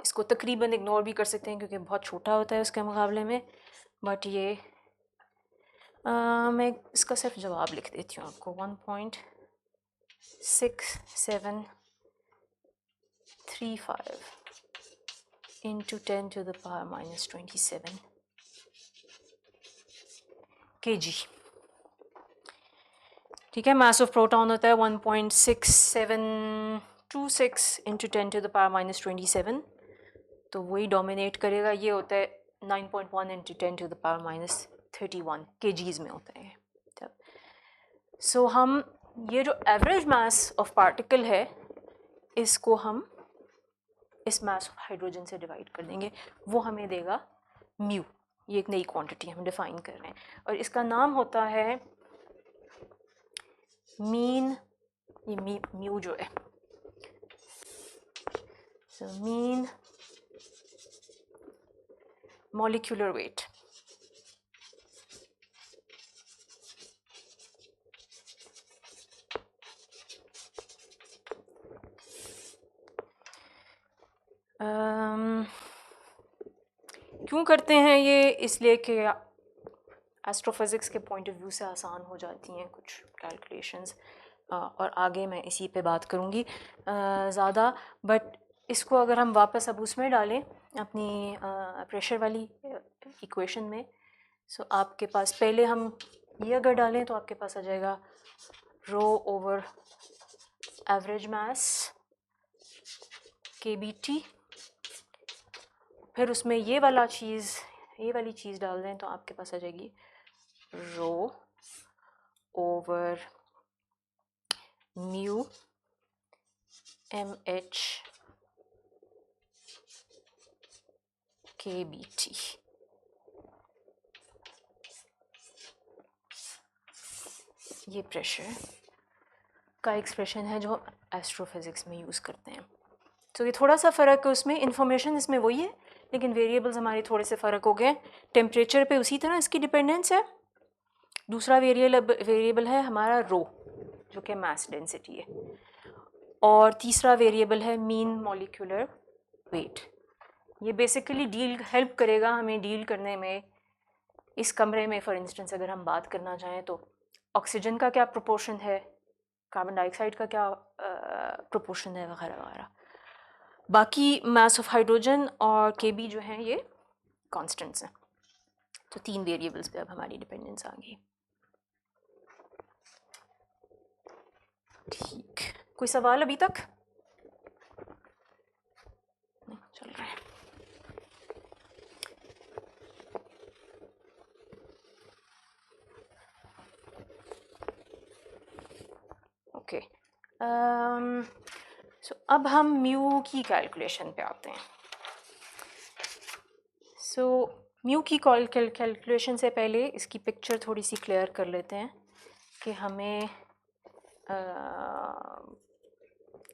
इसको तकरीबन इग्नोर भी कर सकते हैं क्योंकि बहुत छोटा होता है उसके मुकाबले में, बट ये मैं इसका सिर्फ जवाब लिख देती हूँ आपको। 1.6735 इंटू 10⁻⁻27 kg, ठीक है। मास ऑफ प्रोटॉन होता है 1.6726 इंटू 10⁻⁻27, तो वही डोमिनेट करेगा। ये होता है 9.1 इंटू 10⁻31 kgs में होता है तब। सो हम ये जो एवरेज मास ऑफ पार्टिकल है इसको हम इस मास ऑफ हाइड्रोजन से डिवाइड कर देंगे, वो हमें देगा म्यू। ये एक नई क्वांटिटी हम डिफाइन कर रहे हैं और इसका नाम होता है मीन, ये म्यू जो है, सो मीन मॉलिक्यूलर वेट। क्यों करते हैं ये? इसलिए कि एस्ट्रोफिज़िक्स के पॉइंट ऑफ व्यू से आसान हो जाती हैं कुछ कैलकुलेशंस, और आगे मैं इसी पे बात करूँगी ज़्यादा। बट इसको अगर हम वापस अब उसमें डालें अपनी प्रेशर वाली इक्वेशन में, सो आपके पास पहले हम ये अगर डालें तो आपके पास आ जाएगा रो ओवर एवरेज मास KBT, फिर उसमें ये वाली चीज़ डाल दें तो आपके पास आ जाएगी रो ओवर म्यू MH KBT। ये प्रेशर का एक्सप्रेशन है जो एस्ट्रोफिज़िक्स में यूज़ करते हैं। तो ये थोड़ा सा फ़र्क है उसमें, इंफॉर्मेशन इसमें वही है लेकिन वेरिएबल्स हमारे थोड़े से फ़र्क हो गए। टेम्परेचर पे उसी तरह इसकी डिपेंडेंस है। दूसरा वेरिएबल है हमारा रो जो कि मास डेंसिटी है, और तीसरा वेरिएबल है मीन मॉलिक्यूलर वेट। ये बेसिकली हेल्प करेगा हमें डील करने में इस कमरे में। फॉर इंस्टेंस अगर हम बात करना चाहें तो ऑक्सीजन का क्या प्रोपोर्शन है, कार्बन डाइऑक्साइड का क्या प्रोपोर्शन है, वगैरह वगैरह। बाकी मास ऑफ हाइड्रोजन और KB जो हैं ये कांस्टेंट्स हैं। तो 3 वेरिएबल्स पे अब हमारी डिपेंडेंस आ गई। ठीक, कोई सवाल अभी तक? नहीं चल रहा है। ओके, सो अब हम म्यू की कैलकुलेशन पे आते हैं। सो म्यू की कैलकुलेशन से पहले इसकी पिक्चर थोड़ी सी क्लियर कर लेते हैं कि हमें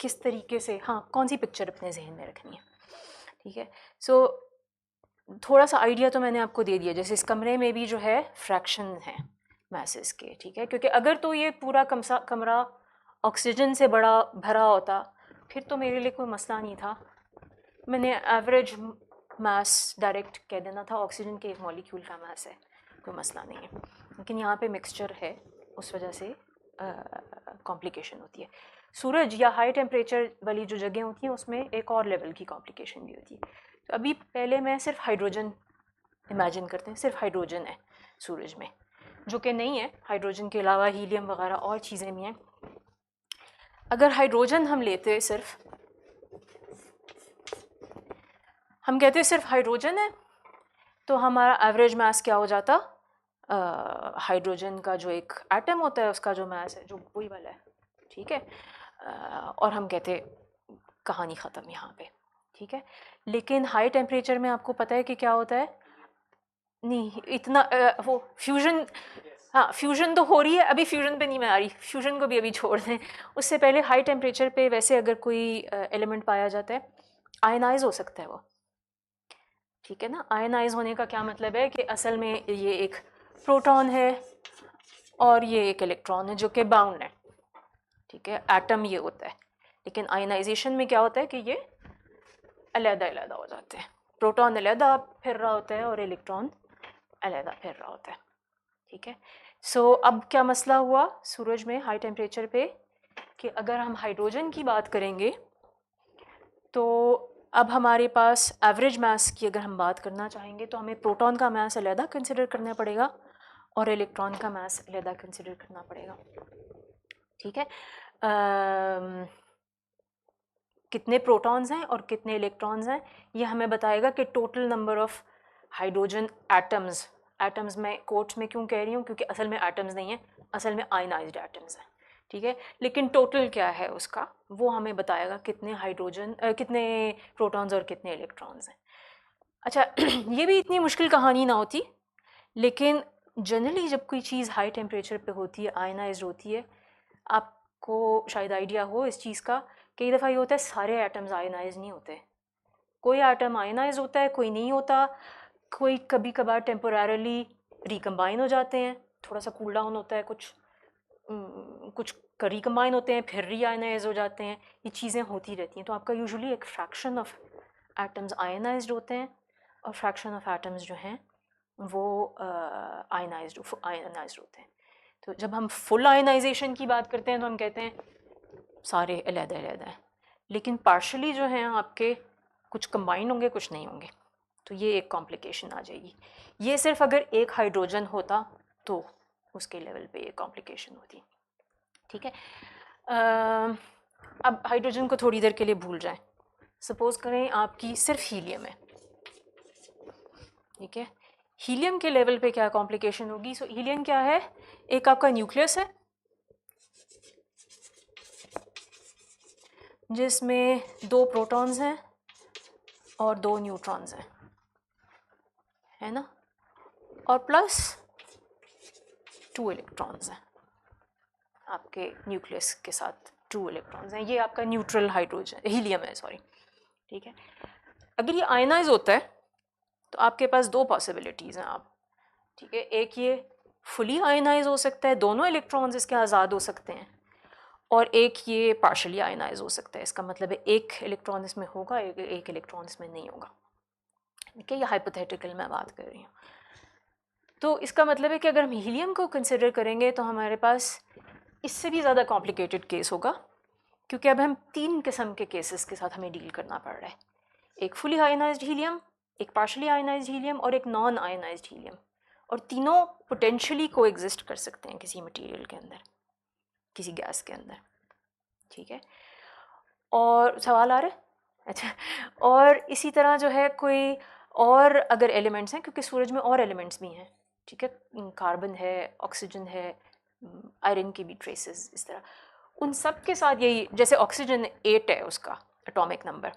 किस तरीके से, हाँ, कौन सी पिक्चर अपने जहन में रखनी है, ठीक है। सो थोड़ा सा आइडिया तो मैंने आपको दे दिया, जैसे इस कमरे में भी जो है फ्रैक्शन है मैसेस के, ठीक है। क्योंकि अगर तो ये पूरा कमरा ऑक्सीजन से बड़ा भरा होता फिर तो मेरे लिए कोई मसला नहीं था, मैंने एवरेज मास डायरेक्ट कह देना था, ऑक्सीजन के एक मॉलिक्यूल का मास है, कोई मसला नहीं है। लेकिन यहाँ पे मिक्सचर है, उस वजह से कॉम्प्लिकेशन होती है। सूरज या हाई टेम्परेचर वाली जो जगह होती हैं उसमें एक और लेवल की कॉम्प्लिकेशन भी होती है। तो अभी पहले मैं सिर्फ हाइड्रोजन इमेजिन करते हैं, सिर्फ हाइड्रोजन है सूरज में, जो कि नहीं है, हाइड्रोजन के अलावा हीलियम वगैरह और चीज़ें भी हैं। अगर हाइड्रोजन हम लेते सिर्फ, हम कहते सिर्फ हाइड्रोजन है, तो हमारा एवरेज मास क्या हो जाता, हाइड्रोजन का जो एक एटम होता है उसका जो मास है, जो वही वाला है, ठीक है। और हम कहते कहानी ख़त्म यहाँ पे, ठीक है। लेकिन हाई टेम्परेचर में आपको पता है कि क्या होता है, नहीं इतना वो फ्यूजन, हाँ फ्यूजन तो हो रही है, अभी फ्यूजन पे नहीं मैं आ रही, फ्यूजन को भी अभी छोड़ दें। उससे पहले हाई टेम्परेचर पे वैसे अगर कोई एलिमेंट पाया जाता है, आयनाइज हो सकता है वो, ठीक है ना। आयनाइज होने का क्या मतलब है कि असल में ये एक प्रोटॉन है और ये एक इलेक्ट्रॉन है जो कि बाउंड है, ठीक है, एटम ये होता है। लेकिन आयनाइजेशन में क्या होता है कि ये अलग-अलग हो जाते हैं, प्रोटॉन अलग फिर रहा होता है और इलेक्ट्रॉन अलग फिर रहा होता है, ठीक है। सो अब क्या मसला हुआ सूरज में हाई टेम्परेचर पे, कि अगर हम हाइड्रोजन की बात करेंगे तो अब हमारे पास एवरेज मास की अगर हम बात करना चाहेंगे तो हमें प्रोटॉन का मास अलग कंसिडर करना पड़ेगा और इलेक्ट्रॉन का मास अलग कंसिडर करना पड़ेगा, ठीक है। कितने प्रोटॉन्स हैं और कितने इलेक्ट्रॉन्स हैं ये हमें बताएगा कि total number of hydrogen atoms, atoms मैं कोट्स में क्यों कह रही हूँ क्योंकि असल में एटम्स नहीं है, असल में आयनाइज्ड एटम्स हैं, ठीक है। लेकिन टोटल क्या है उसका वो हमें बताएगा कितने हाइड्रोजन कितने प्रोटॉन्स और कितने इलेक्ट्रॉन्स हैं। अच्छा ये भी इतनी मुश्किल कहानी ना होती, लेकिन जनरली जब कोई चीज़ हाई टेम्परेचर पे होती है, आयनाइज्ड होती है, आपको शायद आइडिया हो इस चीज़ का, कई दफ़ा ये होता है सारे एटम्स आयनाइज नहीं होते, कोई एटम आयनाइज होता है कोई नहीं होता, कोई कभी कभार टेम्पोरेरली रिकम्बाइन हो जाते हैं, थोड़ा सा कूल डाउन होता है, कुछ रिकम्बाइन होते हैं फिर री आयनाइज हो जाते हैं, ये चीज़ें होती रहती हैं। तो आपका यूजुअली एक फ्रैक्शन ऑफ एटम्स आयनाइज्ड होते हैं और फ्रैक्शन ऑफ एटम्स जो हैं वो आयनाइज्ड होते हैं। तो जब हम फुल आयनाइजेशन की बात करते हैं तो हम कहते हैं सारे अलग-अलग हैं, लेकिन पार्शली जो हैं आपके कुछ कंबाइंड होंगे कुछ नहीं होंगे, तो ये एक कॉम्प्लिकेशन आ जाएगी। ये सिर्फ अगर एक हाइड्रोजन होता तो उसके लेवल पे ये कॉम्प्लिकेशन होती, ठीक है। अब हाइड्रोजन को थोड़ी देर के लिए भूल जाएं, सपोज करें आपकी सिर्फ हीलियम है, ठीक है। हीलियम के लेवल पे क्या कॉम्प्लिकेशन होगी, सो हीलियम क्या है, एक आपका न्यूक्लियस है जिसमें 2 प्रोटॉन्स हैं और 2 न्यूट्रॉन्स हैं, है ना, और प्लस 2 इलेक्ट्रॉन्स हैं, आपके न्यूक्लियस के साथ 2 इलेक्ट्रॉन्स हैं, ये आपका न्यूट्रल हाइड्रोजन हीलियम है, सॉरी, ठीक है। अगर ये आयनाइज होता है तो आपके पास 2 पॉसिबिलिटीज़ हैं आप, ठीक है। एक ये फुली आयनाइज हो सकता है, दोनों इलेक्ट्रॉन्स इसके आज़ाद हो सकते हैं, और एक ये पार्शली आयनाइज हो सकता है, इसका मतलब है एक इलेक्ट्रॉन इसमें होगा एक इलेक्ट्रॉन इसमें नहीं होगा, ठीक है। ये हाइपोथेटिकल मैं बात कर रही हूँ। तो इसका मतलब है कि अगर हम हीलियम को कंसिडर करेंगे तो हमारे पास इससे भी ज़्यादा कॉम्प्लिकेटेड केस होगा, क्योंकि अब हम 3 किस्म के केसेस के साथ हमें डील करना पड़ रहा है, एक फुली आयनाइज्ड हीलियम, एक पार्शली आयनाइज्ड हीलियम और एक नॉन आयनाइज्ड हीलियम, और तीनों पोटेंशियली को एग्जिस्ट कर सकते हैं किसी मटेरियल के अंदर, किसी गैस के अंदर, ठीक है। और सवाल आ रहा है, अच्छा, और इसी तरह जो है कोई और अगर एलिमेंट्स हैं, क्योंकि सूरज में और एलिमेंट्स भी हैं, ठीक है, कार्बन है, ऑक्सीजन है, आयरन की भी ट्रेसेस, इस तरह उन सब के साथ यही, जैसे ऑक्सीजन 8 है उसका एटॉमिक नंबर,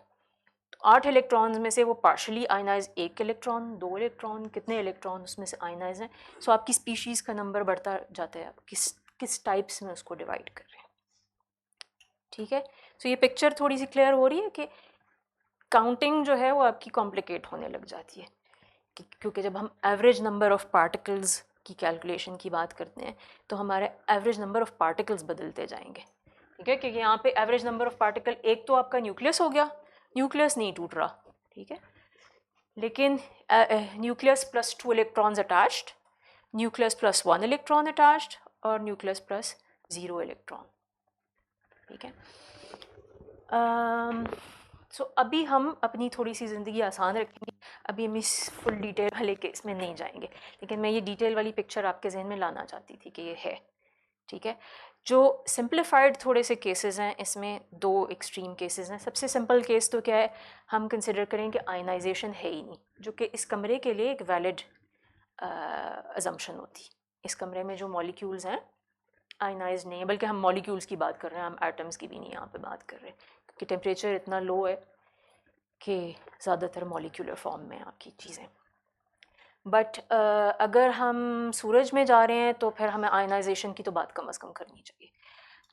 8 इलेक्ट्रॉन्स में से वो पार्शली आयनाइज 1 इलेक्ट्रॉन, 2 इलेक्ट्रॉन, कितने इलेक्ट्रॉन उसमें से आयनाइज हैं। सो आपकी स्पीशीज़ का नंबर बढ़ता जाता है, आप किस टाइप्स में उसको डिवाइड कर रहे हैं, ठीक है। सो ये पिक्चर थोड़ी सी क्लियर हो रही है कि काउंटिंग जो है वो आपकी कॉम्प्लिकेट होने लग जाती है, क्योंकि जब हम एवरेज नंबर ऑफ पार्टिकल्स की कैलकुलेशन की बात करते हैं तो हमारे एवरेज नंबर ऑफ पार्टिकल्स बदलते जाएंगे, ठीक है, क्योंकि यहाँ पे एवरेज नंबर ऑफ पार्टिकल, एक तो आपका न्यूक्लियस हो गया, न्यूक्लियस नहीं टूट रहा, ठीक है, लेकिन nucleus plus 2 electrons attached, nucleus plus 1 electron attached और न्यूक्लियस प्लस 0 इलेक्ट्रॉन, ठीक है। सो अभी हम अपनी थोड़ी सी ज़िंदगी आसान रखेंगे, अभी हम इस फुल डिटेल वाले केस में नहीं जाएंगे, लेकिन मैं ये डिटेल वाली पिक्चर आपके जहन में लाना चाहती थी कि ये है, ठीक है। जो सिंप्लीफाइड थोड़े से केसेस हैं, इसमें दो एक्सट्रीम केसेस हैं। सबसे सिंपल केस तो क्या है, हम कंसिडर करें कि आयनाइजेशन है ही नहीं, जो कि इस कमरे के लिए एक वैलिड अजम्पशन होती। इस कमरे में जो मॉलिक्यूल्स हैं आयनाइज नहीं है, बल्कि हम मॉलिक्यूल्स की बात कर रहे हैं, हम एटम्स की भी नहीं यहाँ पे बात कर रहे, क्योंकि टेम्परेचर इतना लो है कि ज़्यादातर मॉलिक्यूलर फॉर्म में आपकी चीज़ें। बट अगर हम सूरज में जा रहे हैं तो फिर हमें आयनाइजेशन की तो बात कम से कम करनी चाहिए।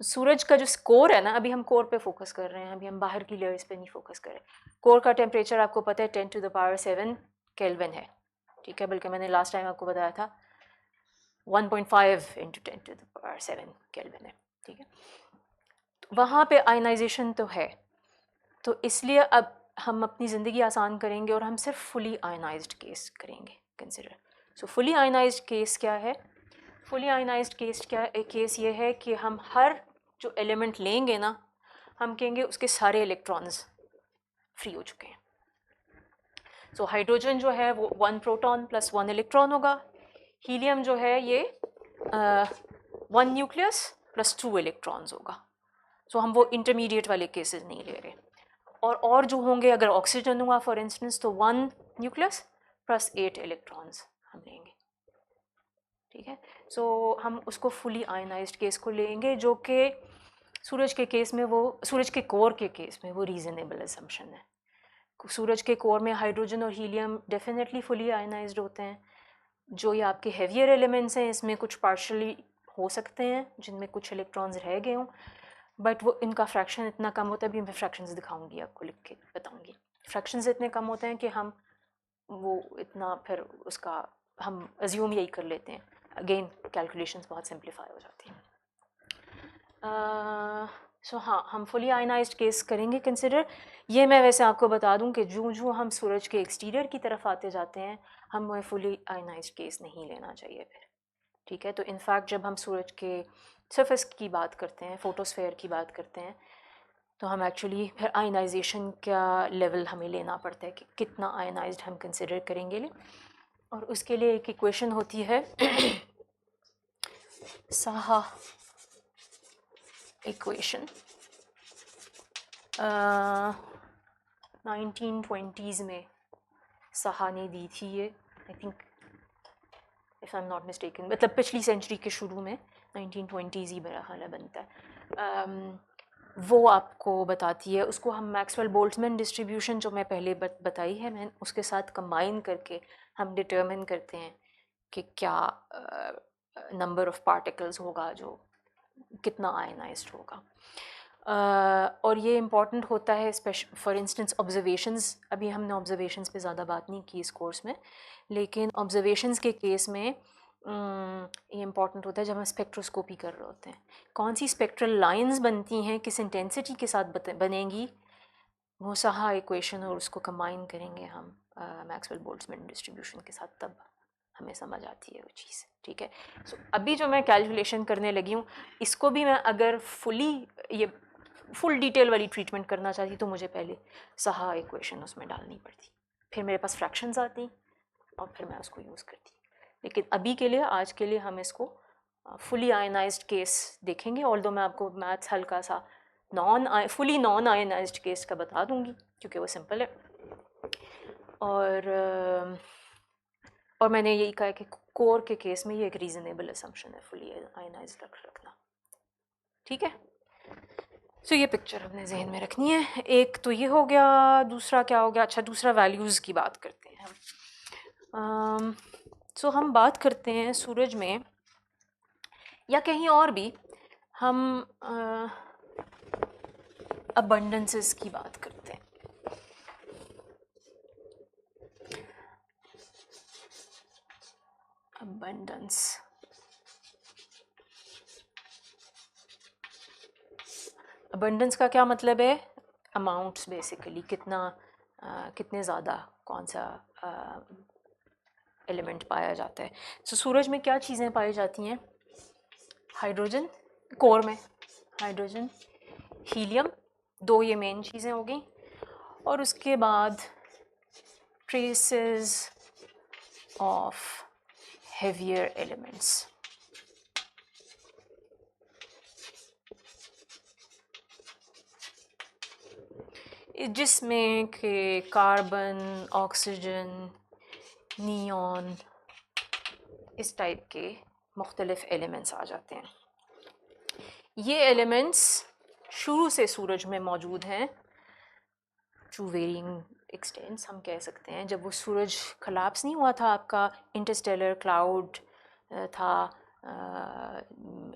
तो सूरज का जो कोर है ना, अभी हम कोर पे फोकस कर रहे हैं, अभी हम बाहर की लेयर्स पे नहीं फोकस कर रहे। कोर का टेम्परेचर आपको पता है 10⁻⁷ केल्विन है, ठीक है, बल्कि मैंने लास्ट टाइम आपको बताया था 1.5 × 10⁻⁷ केल्विन है, ठीक है। तो वहाँ पे आयनाइजेशन तो है, तो इसलिए अब हम अपनी ज़िंदगी आसान करेंगे और हम सिर्फ फुली आयनाइज्ड केस करेंगे कंसिडर। सो फुली आयनाइज्ड केस क्या है? फुली आयनाइज्ड केस ये है कि हम हर जो एलिमेंट लेंगे ना, हम कहेंगे उसके सारे इलेक्ट्रॉन्स फ्री हो चुके हैं। सो हाइड्रोजन जो है वो 1 प्रोटॉन + 1 इलेक्ट्रॉन होगा। हीलियम जो है ये 1 न्यूक्लियस + 2 इलेक्ट्रॉन्स होगा। सो हम वो इंटरमीडिएट वाले केसेस नहीं ले रहे। और जो होंगे, अगर ऑक्सीजन हुआ फॉर इंस्टेंस, तो 1 न्यूक्लियस + 8 इलेक्ट्रॉन्स हम लेंगे, ठीक है। सो हम उसको फुली आयनाइज्ड केस को लेंगे, जो कि सूरज के केस में, वो सूरज के कोर के केस में वो रीज़नेबल असम्पशन है। सूरज के कोर में हाइड्रोजन और हीलियम डेफिनेटली फुली आयनाइज्ड होते हैं। जो ये आपके हेवियर एलिमेंट्स हैं, इसमें कुछ पार्शली हो सकते हैं जिनमें कुछ इलेक्ट्रॉन्स रह गए हों, बट वो इनका फ्रैक्शन इतना कम होता है, अभी मैं फ्रैक्शंस दिखाऊंगी आपको, लिख के बताऊंगी। फ्रैक्शंस इतने कम होते हैं कि हम वो इतना फिर उसका हम अज्यूम यही कर लेते हैं। अगेन कैलकुलेशंस बहुत सिंप्लीफाई हो जाती हैं। सो हाँ, हम फुली आयनाइज्ड केस करेंगे कंसिडर। ये मैं वैसे आपको बता दूं कि जो हम सूरज के एक्सटीरियर की तरफ आते जाते हैं, हमें फुली आयनाइज्ड केस नहीं लेना चाहिए फिर, ठीक है। तो इनफैक्ट जब हम सूरज के सरफेस की बात करते हैं, फोटोस्फेयर की बात करते हैं, तो हम एक्चुअली फिर आयनाइजेशन का लेवल हमें लेना पड़ता है कि कितना आयनाइज्ड हम कंसिडर करेंगे। और उसके लिए एक इक्वेशन होती है साहा इक्वेशन, 1920s में साहा ने दी थी ये, I think if I am not mistaken, मतलब पिछली सेंचुरी के शुरू में 1920s ही मेरा ख्याल है बनता है। वो आपको बताती है, उसको हम मैक्सवेल बोल्ट्जमैन डिस्ट्रीब्यूशन जो मैं पहले बताई है, मैं उसके साथ कंबाइन करके हम डिटर्मिन करते हैं कि क्या नंबर ऑफ़ पार्टिकल्स होगा, जो कितना आयनाइज्ड होगा। और ये इम्पॉर्टेंट होता है फॉर इंस्टेंस ऑब्जर्वेशंस। अभी हमने ऑब्जर्वेशंस पे ज़्यादा बात नहीं की इस कोर्स में, लेकिन ऑब्जर्वेशंस के केस में ये इम्पॉर्टेंट होता है जब हम स्पेक्ट्रोस्कोपी कर रहे होते हैं। कौन सी स्पेक्ट्रल लाइंस बनती हैं, किस इंटेंसिटी के साथ बनेंगी, वो साहा इक्वेशन और उसको कंबाइन करेंगे हम मैक्सवेल बोल्ट्जमैन डिस्ट्रीब्यूशन के साथ, तब हमें समझ आती है वो चीज़, ठीक है। सो अभी जो मैं कैलकुलेशन करने लगी हूँ, इसको भी मैं अगर ये फुल डिटेल वाली ट्रीटमेंट करना चाहती तो मुझे पहले साहा इक्वेशन उसमें डालनी पड़ती, फिर मेरे पास फ्रैक्शंस आती और फिर मैं उसको यूज़ करती। लेकिन अभी के लिए, आज के लिए हम इसको फुली आयनाइज्ड केस देखेंगे। ऑल्दो मैं आपको मैथ्स हल्का सा फुली नॉन आयनाइज्ड केस का बता दूंगी, क्योंकि वो सिंपल है। और मैंने यही कहा कि कोर के केस में ये एक रीज़नेबल असम्पशन है फुली आयनाइज्ड रखना, ठीक है। सो ये पिक्चर हमने जहन में रखनी है। एक तो ये हो गया, दूसरा क्या हो गया? अच्छा, दूसरा वैल्यूज़ की बात करते हैं हम। सो हम बात करते हैं सूरज में या कहीं और भी, हम अबंडेंसेस की बात करते हैं। अबंडेंस, अबंडेंस का क्या मतलब है? अमाउंट्स बेसिकली, कितने ज़्यादा कौन सा एलिमेंट पाया जाता है। सो सूरज में क्या चीज़ें पाई जाती हैं? हाइड्रोजन, कोर में हाइड्रोजन, हीलियम, दो ये मेन चीज़ें हो गई। और उसके बाद ट्रेसेस ऑफ हेवियर एलिमेंट्स, जिसमें के कार्बन, ऑक्सीजन, नियॉन, इस टाइप के मुख्तलिफ एलिमेंट्स आ जाते हैं। ये एलिमेंट्स शुरू से सूरज में मौजूद हैं, टू वेरिंग एक्सटेंट्स हम कह सकते हैं। जब वो सूरज कोलैप्स नहीं हुआ था, आपका इंटरस्टेलर क्लाउड था,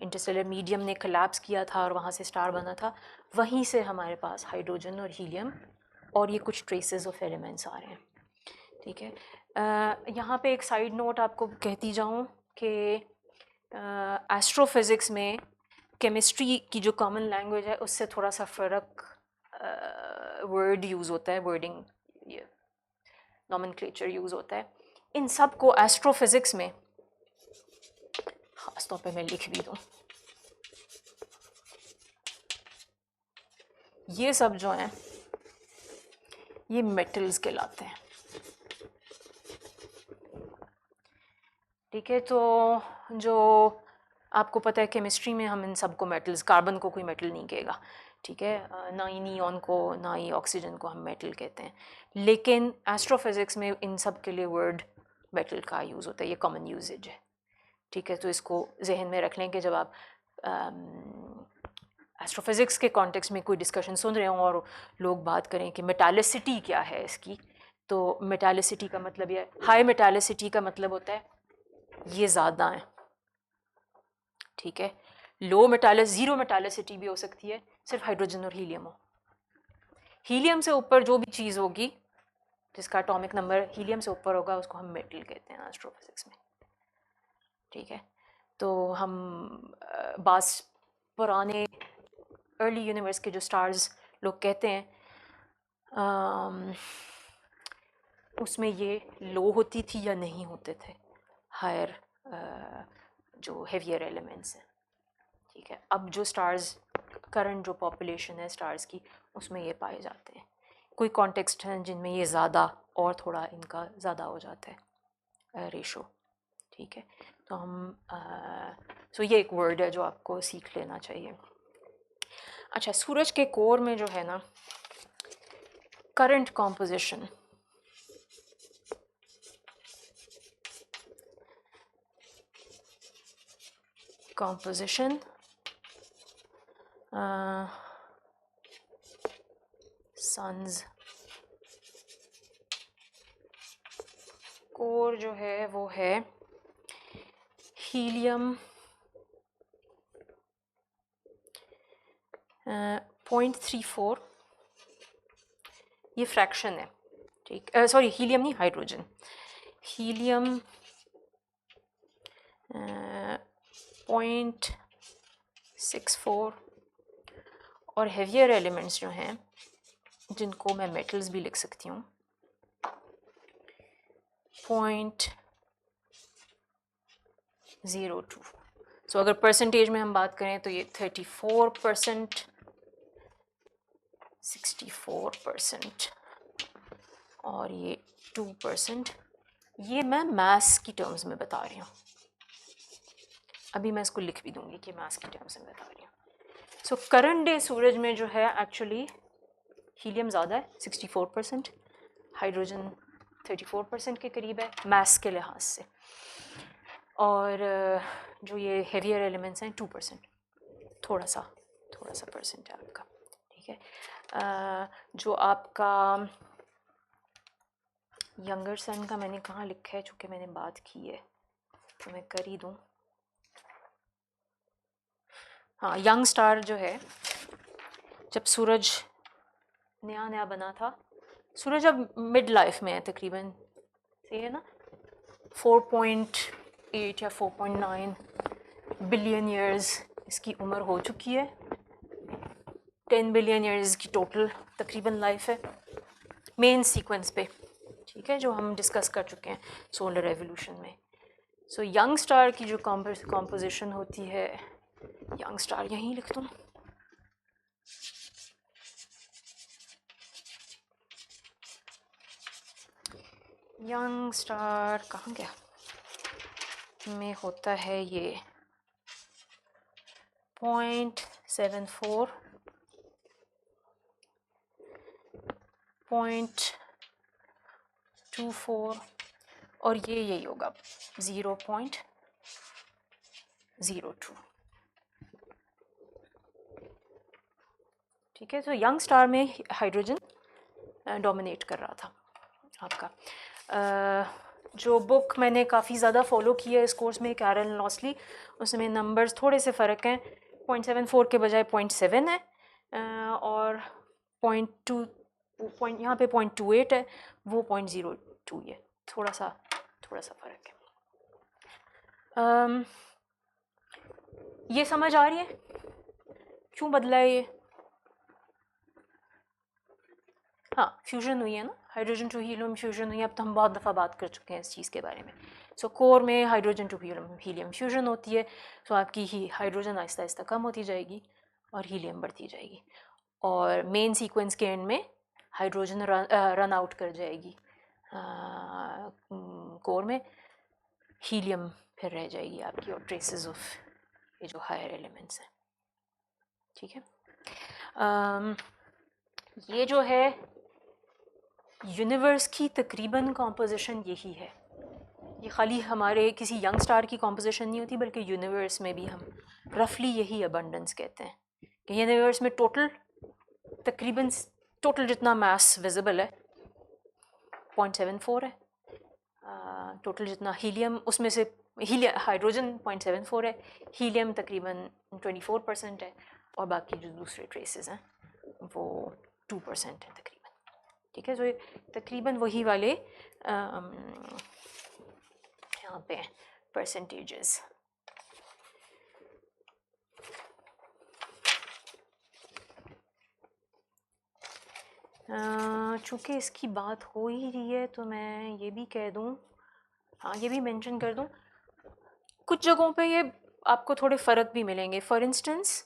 इंटरस्टेलर मीडियम ने कोलैप्स किया था और वहाँ से स्टार बना था, वहीं से हमारे पास हाइड्रोजन और हीलियम और ये कुछ ट्रेसेस ऑफ एलिमेंट्स आ रहे हैं। ठीक है, यहाँ पे एक साइड नोट आपको कहती जाऊँ कि एस्ट्रोफिज़िक्स में केमिस्ट्री की जो कॉमन लैंग्वेज है उससे थोड़ा सा फ़र्क वर्ड यूज़ होता है, वर्डिंग, ये नॉमेनक्लेचर यूज़ होता है। इन सब को एस्ट्रोफिज़िक्स में ख़ास तौर पे मैं लिख भी दूँ, ये सब जो हैं ये मेटल्स कहलाते हैं। ठीक है, तो जो आपको पता है केमिस्ट्री में हम इन सब को मेटल्स, कार्बन को कोई मेटल नहीं कहेगा, ठीक है, ना ही नियॉन को ना ही ऑक्सीजन को हम मेटल कहते हैं, लेकिन एस्ट्रोफिज़िक्स में इन सब के लिए वर्ड मेटल का यूज़ होता है, ये कॉमन यूजेज है। ठीक है, तो इसको जहन में रख लें कि जब आप एस्ट्रोफिज़िक्स के कॉन्टेक्स्ट में कोई डिस्कशन सुन रहे हों और लोग बात करें कि मेटालिसिटी क्या है इसकी, तो मेटालिसिटी का मतलब ये, हाई मेटालिसिटी का मतलब होता है ये ज़्यादा है। ठीक है, लो ज़ीरो मेटालिसिटी भी हो सकती है, सिर्फ हाइड्रोजन और हीलियम हो। हीलियम से ऊपर जो भी चीज़ होगी जिसका एटॉमिक नंबर हीलियम से ऊपर होगा उसको हम मेटल कहते हैं एस्ट्रोफिज़िक्स में। ठीक है, तो हम बास पुराने अर्ली यूनिवर्स के जो स्टार्स लोग कहते हैं उसमें ये लो होती थी या नहीं होते थे हायर जो हेवियर एलिमेंट्स हैं। ठीक है, अब जो स्टार्स करंट जो पॉपुलेशन है स्टार्स की उसमें ये पाए जाते हैं। कोई कॉन्टेक्स्ट हैं जिनमें ये ज़्यादा और थोड़ा इनका ज़्यादा हो जाता है रेशो। ठीक है, तो हम सो ये एक वर्ड है जो आपको सीख लेना चाहिए। अच्छा, सूरज के कोर में जो है ना करंट कॉम्पोजिशन, सन्स कोर जो है वो है हीलियम 0.34, ये फ्रैक्शन है। ठीक, सॉरी हीलियम नहीं, हाइड्रोजन, हीलियम 0.64 और हेवियर एलिमेंट्स जो हैं जिनको मैं मेटल्स भी लिख सकती हूँ 0.02। सो अगर परसेंटेज में हम बात करें तो ये 34%, 64% और ये 2%। ये मैं मास की टर्म्स में बता रही हूँ, अभी मैं इसको लिख भी दूंगी कि मास की टर्म्स में बता रही हूँ। सो करंट डे सूरज में जो है एक्चुअली हीलियम ज़्यादा है 64%, हाइड्रोजन 34% के करीब है मास के लिहाज से, और जो ये हेवियर एलिमेंट्स हैं 2%, थोड़ा सा परसेंट है आपका। ठीक है, जो आपका यंगर सन का मैंने कहाँ लिखा है, चूँकि मैंने बात की है तो मैं कर ही दूँ। हाँ, यंग स्टार जो है, जब सूरज नया नया बना था, सूरज अब मिड लाइफ में है तकरीबन, सही है ना, 4.8 या 4.9 बिलियन ईयर्स इसकी उम्र हो चुकी है, 10 बिलियन ईयर्स की टोटल तकरीबन लाइफ है मेन सीक्वेंस पे। ठीक है, जो हम डिस्कस कर चुके हैं सोलर एवोल्यूशन में। सो यंग स्टार की जो कॉम्पोजिशन होती है, यंग स्टार यहीं लिख दूँ, यंग स्टार कहाँ गया में होता है ये 0.74 0.24 और ये यही होगा 0.02। ठीक है, तो यंग स्टार में हाइड्रोजन डोमिनेट कर रहा था आपका। जो बुक मैंने काफ़ी ज़्यादा फॉलो की है इस कोर्स में, कैरल लॉसली, उसमें नंबर्स थोड़े से फ़र्क हैं। 0.74 के बजाय 0.7 है और 0.2 यहाँ पे 0.28 है, वो 0.02 है, थोड़ा सा फ़र्क है। ये समझ आ रही है क्यों बदला है ये? हाँ, फ्यूजन हुई है ना, हाइड्रोजन टू हीलियम फ्यूजन हुई है। अब तो हम बहुत दफ़ा बात कर चुके हैं इस चीज़ के बारे में। सो कोर में हाइड्रोजन टू हीलियम फ्यूजन होती है, तो आपकी ही हाइड्रोजन आहिस्ता आहिस्ता कम होती जाएगी और हीलियम बढ़ती जाएगी, और मेन सीक्वेंस के एंड में हाइड्रोजन रन आउट कर जाएगी कोर में, हीलियम फिर रह जाएगी आपकी और ट्रेसेस ऑफ ये जो हायर एलिमेंट्स हैं। ठीक है, ये जो है यूनिवर्स की तकरीबन कॉम्पोजिशन यही है। ये खाली हमारे किसी यंग स्टार की कॉम्पोजिशन नहीं होती, बल्कि यूनिवर्स में भी हम रफली यही अबंडेंस कहते हैं कि यूनिवर्स में तकरीबन टोटल जितना मास विजिबल है 0.74 है, टोटल जितना हीलियम, उसमें से हाइड्रोजन 0.74 है, हीलियम तकरीबन 24% है, और बाकी जो दूसरे ट्रेसेस हैं वो 2% है तकरीबन। ठीक है, तो ये तकरीबन वही वाले यहाँ पे परसेंटेजेस। चूँकि इसकी बात हो ही रही है तो मैं ये भी कह दूँ, हाँ ये भी मेंशन कर दूँ, कुछ जगहों पे ये आपको थोड़े फ़र्क भी मिलेंगे। फॉर इंस्टेंस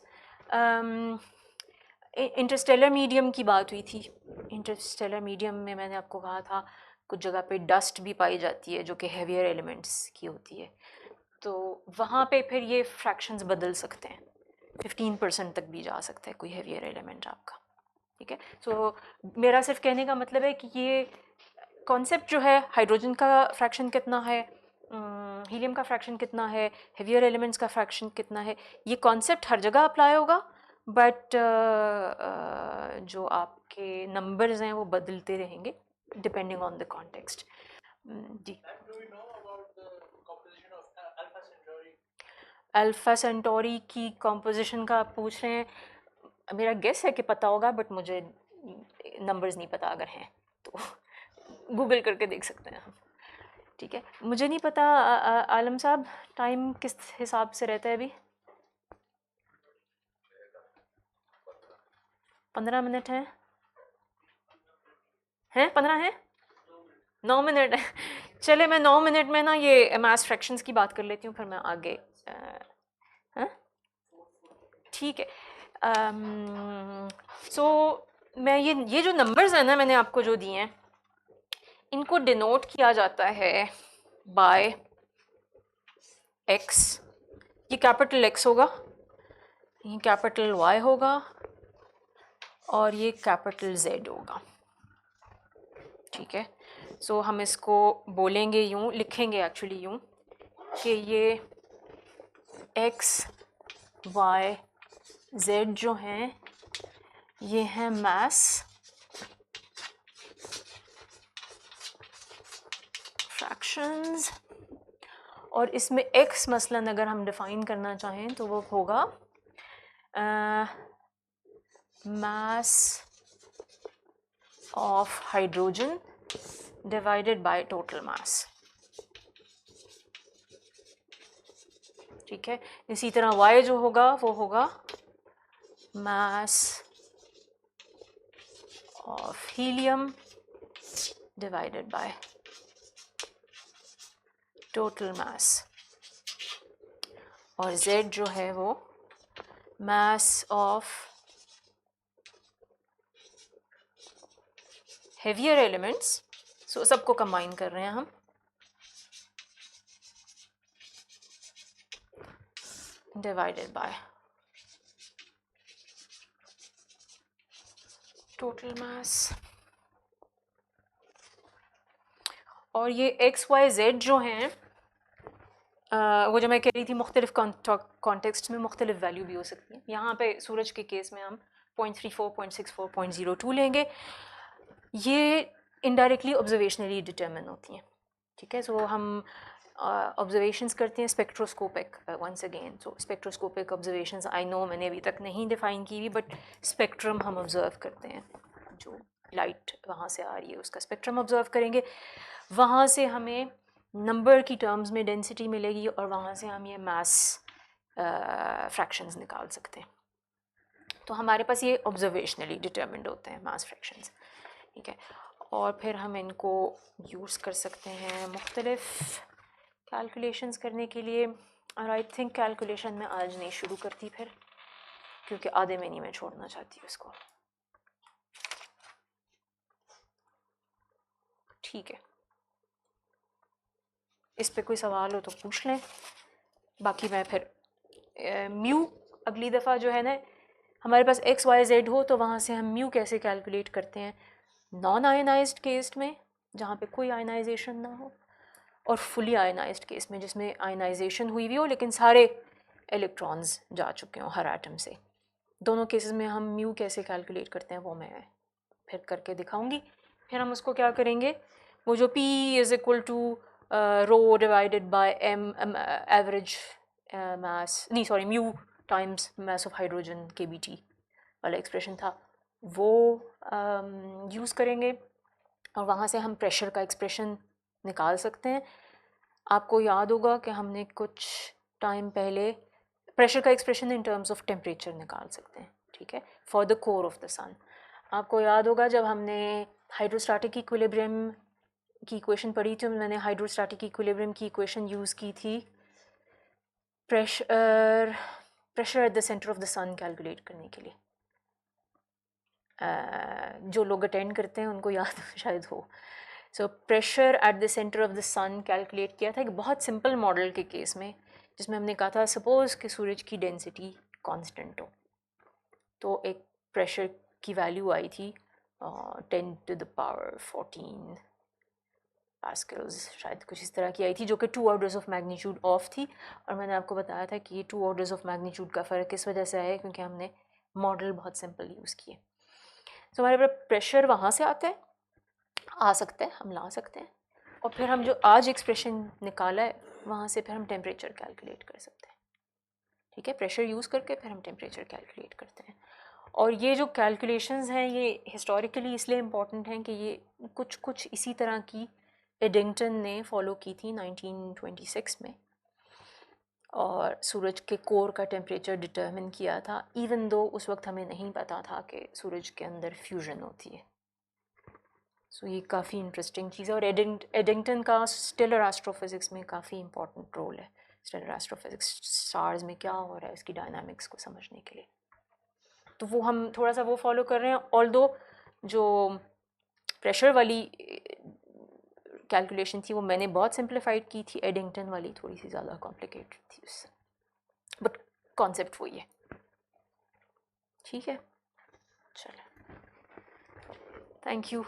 इंटरस्टेलर मीडियम की बात हुई थी। इंटरस्टेलर मीडियम में मैंने आपको कहा था कुछ जगह पे डस्ट भी पाई जाती है जो कि हेवियर एलिमेंट्स की होती है, तो वहाँ पे फिर ये फ्रैक्शंस बदल सकते हैं, 15% तक भी जा सकता है कोई हेवियर एलिमेंट आपका। ठीक है, सो मेरा सिर्फ कहने का मतलब है कि ये कॉन्सेप्ट जो है, हाइड्रोजन का फ्रैक्शन कितना है, हीलियम का फ्रैक्शन कितना है, हेवियर एलिमेंट्स का फ्रैक्शन कितना है, ये कॉन्सेप्ट हर जगह अप्लाई होगा, बट जो आपके नंबर्स हैं वो बदलते रहेंगे डिपेंडिंग ऑन द कॉन्टेक्स्ट। जी, अल्फा सेंटोरी की कॉम्पोजिशन का आप पूछ रहे हैं, मेरा गेस है कि पता होगा, बट मुझे नंबर्स नहीं पता, अगर हैं तो गूगल करके देख सकते हैं हम। ठीक है, मुझे नहीं पता आलम साहब टाइम किस हिसाब से रहता है अभी? 15 मिनट हैं? 15 हैं? 9 मिनट है। चले, मैं 9 मिनट में ना ये मास फ्रैक्शंस की बात कर लेती हूँ, फिर मैं आगे हाँ ठीक है। सो मैं ये जो नंबर्स हैं ना मैंने आपको जो दिए हैं, इनको डिनोट किया जाता है बाय एक्स, ये कैपिटल एक्स होगा, ये कैपिटल वाई होगा, और ये कैपिटल जेड होगा। ठीक है, सो हम इसको बोलेंगे यूँ, लिखेंगे एक्चुअली यूँ कि ये एक्स वाई जेड जो हैं ये हैं मास फ्रैक्शंस, और इसमें x मसलन अगर हम डिफ़ाइन करना चाहें तो वो होगा मास of hydrogen divided by total mass. ठीक है, इसी तरह y जो होगा वो होगा mass of helium divided by total mass, और z जो है वो मास ऑफ हेवियर एलिमेंट्स, सो सबको कंबाइन कर रहे हैं हम। Divided by total mass. और ये एक्स वाई जेड जो हैं वो जो मैं कह रही थी मुख्तलिफ कॉन्टेक्स्ट में मुख्तलिफ वैल्यू भी हो सकती है। यहाँ पे सूरज के केस में हम 0.34, 0.64, 0.02 लेंगे। ये इनडायरेक्टली ऑब्जर्वेशनली डिटर्मिन होती हैं, ठीक है। सो हम ऑब्जर्वेशंस करते हैं spectroscopic, once again. So spectroscopic observations I know मैंने अभी तक नहीं डिफ़ाइन की हुई, बट स्पेक्ट्रम हम ऑब्ज़र्व करते हैं, जो लाइट वहाँ से आ रही है उसका स्पेक्ट्रम ऑब्ज़र्व करेंगे। वहाँ से हमें नंबर की टर्म्स में डेंसिटी मिलेगी और वहाँ से हम ये मास फ्रैक्शंस निकाल सकते हैं। तो हमारे पास ये ऑब्जर्वेशनली डिटर्मिन्ड होते हैं मास फ्रैक्शंस, ठीक है। और फिर हम इनको यूज़ कर सकते हैं मुख्तलिफ कैलकुलेशंस करने के लिए। और आई थिंक कैलकुलेशन में आज नहीं शुरू करती फिर, क्योंकि आधे में नहीं मैं छोड़ना चाहती हूँ उसको, ठीक है। इस पे कोई सवाल हो तो पूछ लें, बाकी मैं फिर म्यू अगली दफ़ा जो है ना, हमारे पास एक्स वाई जेड हो तो वहाँ से हम म्यू कैसे कैलकुलेट करते हैं नॉन आयनाइज्ड केस में, जहाँ पे कोई आयनाइजेशन ना हो, और फुली आयनाइज्ड केस में जिसमें आयनाइजेशन हुई हुई हो लेकिन सारे इलेक्ट्रॉन्स जा चुके हों हर एटम से। दोनों केसेस में हम म्यू कैसे कैलकुलेट करते हैं वो मैं फिर करके दिखाऊंगी। फिर हम उसको क्या करेंगे, वो जो P is equal to rho divided by m average mass, नहीं sorry mu times mass of hydrogen KBT वाला एक्सप्रेशन था, वो यूज़ करेंगे। और वहाँ से हम प्रेशर का एक्सप्रेशन निकाल सकते हैं। आपको याद होगा कि हमने कुछ टाइम पहले प्रेशर का expression in terms of temperature निकाल सकते हैं, ठीक है, for the core of the sun. आपको याद होगा जब हमने हाइड्रोस्टैटिक इक्विलिब्रियम की इक्वेशन पढ़ी थी, मैंने हाइड्रोस्टैटिक इक्विलिब्रियम की इक्वेशन यूज़ की थी pressure at the centre of the sun calculate करने के लिए। जो लोग अटेंड करते हैं उनको याद शायद हो। So pressure at the centre of the sun calculate किया था एक बहुत सिंपल मॉडल के केस में, जिसमें हमने कहा था सपोज़ कि सूरज की डेंसिटी कांस्टेंट हो, तो एक प्रेशर की वैल्यू आई थी 10⁻14 पास्कल्स, शायद कुछ इस तरह की आई थी, जो कि 2 ऑर्डर्स ऑफ मैग्नीट्यूड ऑफ थी। और मैंने आपको बताया था कि ये 2 ऑर्डर्स ऑफ मैग्नीट्यूड का फ़र्क किस वजह से आया, क्योंकि हमने मॉडल बहुत सिंपल यूज़ किए। तो हमारे पास प्रेशर वहाँ से आता है, आ सकता है, हम ला सकते हैं, और फिर हम जो आज एक्सप्रेशन निकाला है वहाँ से फिर हम टेम्परेचर कैलकुलेट कर सकते हैं, ठीक है। प्रेशर यूज़ करके फिर हम टेम्परेचर कैलकुलेट करते हैं। और ये जो कैलकुलेशंस हैं ये हिस्टोरिकली इसलिए इम्पॉर्टेंट हैं कि ये कुछ इसी तरह की एडिंगटन ने फॉलो की थी 1926 में, और सूरज के कोर का टेम्परेचर डिटर्मिन किया था, इवन दो उस वक्त हमें नहीं पता था कि सूरज के अंदर फ्यूजन होती है। सो ये काफ़ी इंटरेस्टिंग चीज़ है, और एडिंगटन का स्टेलर एस्ट्रोफिज़िक्स में काफ़ी इंपॉर्टेंट रोल है। स्टेलर एस्ट्रोफिज़िक्स स्टार्स में क्या हो रहा है इसकी डायनामिक्स को समझने के लिए, तो वो हम थोड़ा सा वो फॉलो कर रहे हैं। ऑल्दो जो प्रेशर वाली कैलकुलेशन थी वो मैंने बहुत सिंप्लीफाइड की थी, एडिंगटन वाली थोड़ी सी ज़्यादा कॉम्प्लिकेटेड थी उससे, बट कॉन्सेप्ट वही है, ठीक है। चलो, थैंक यू।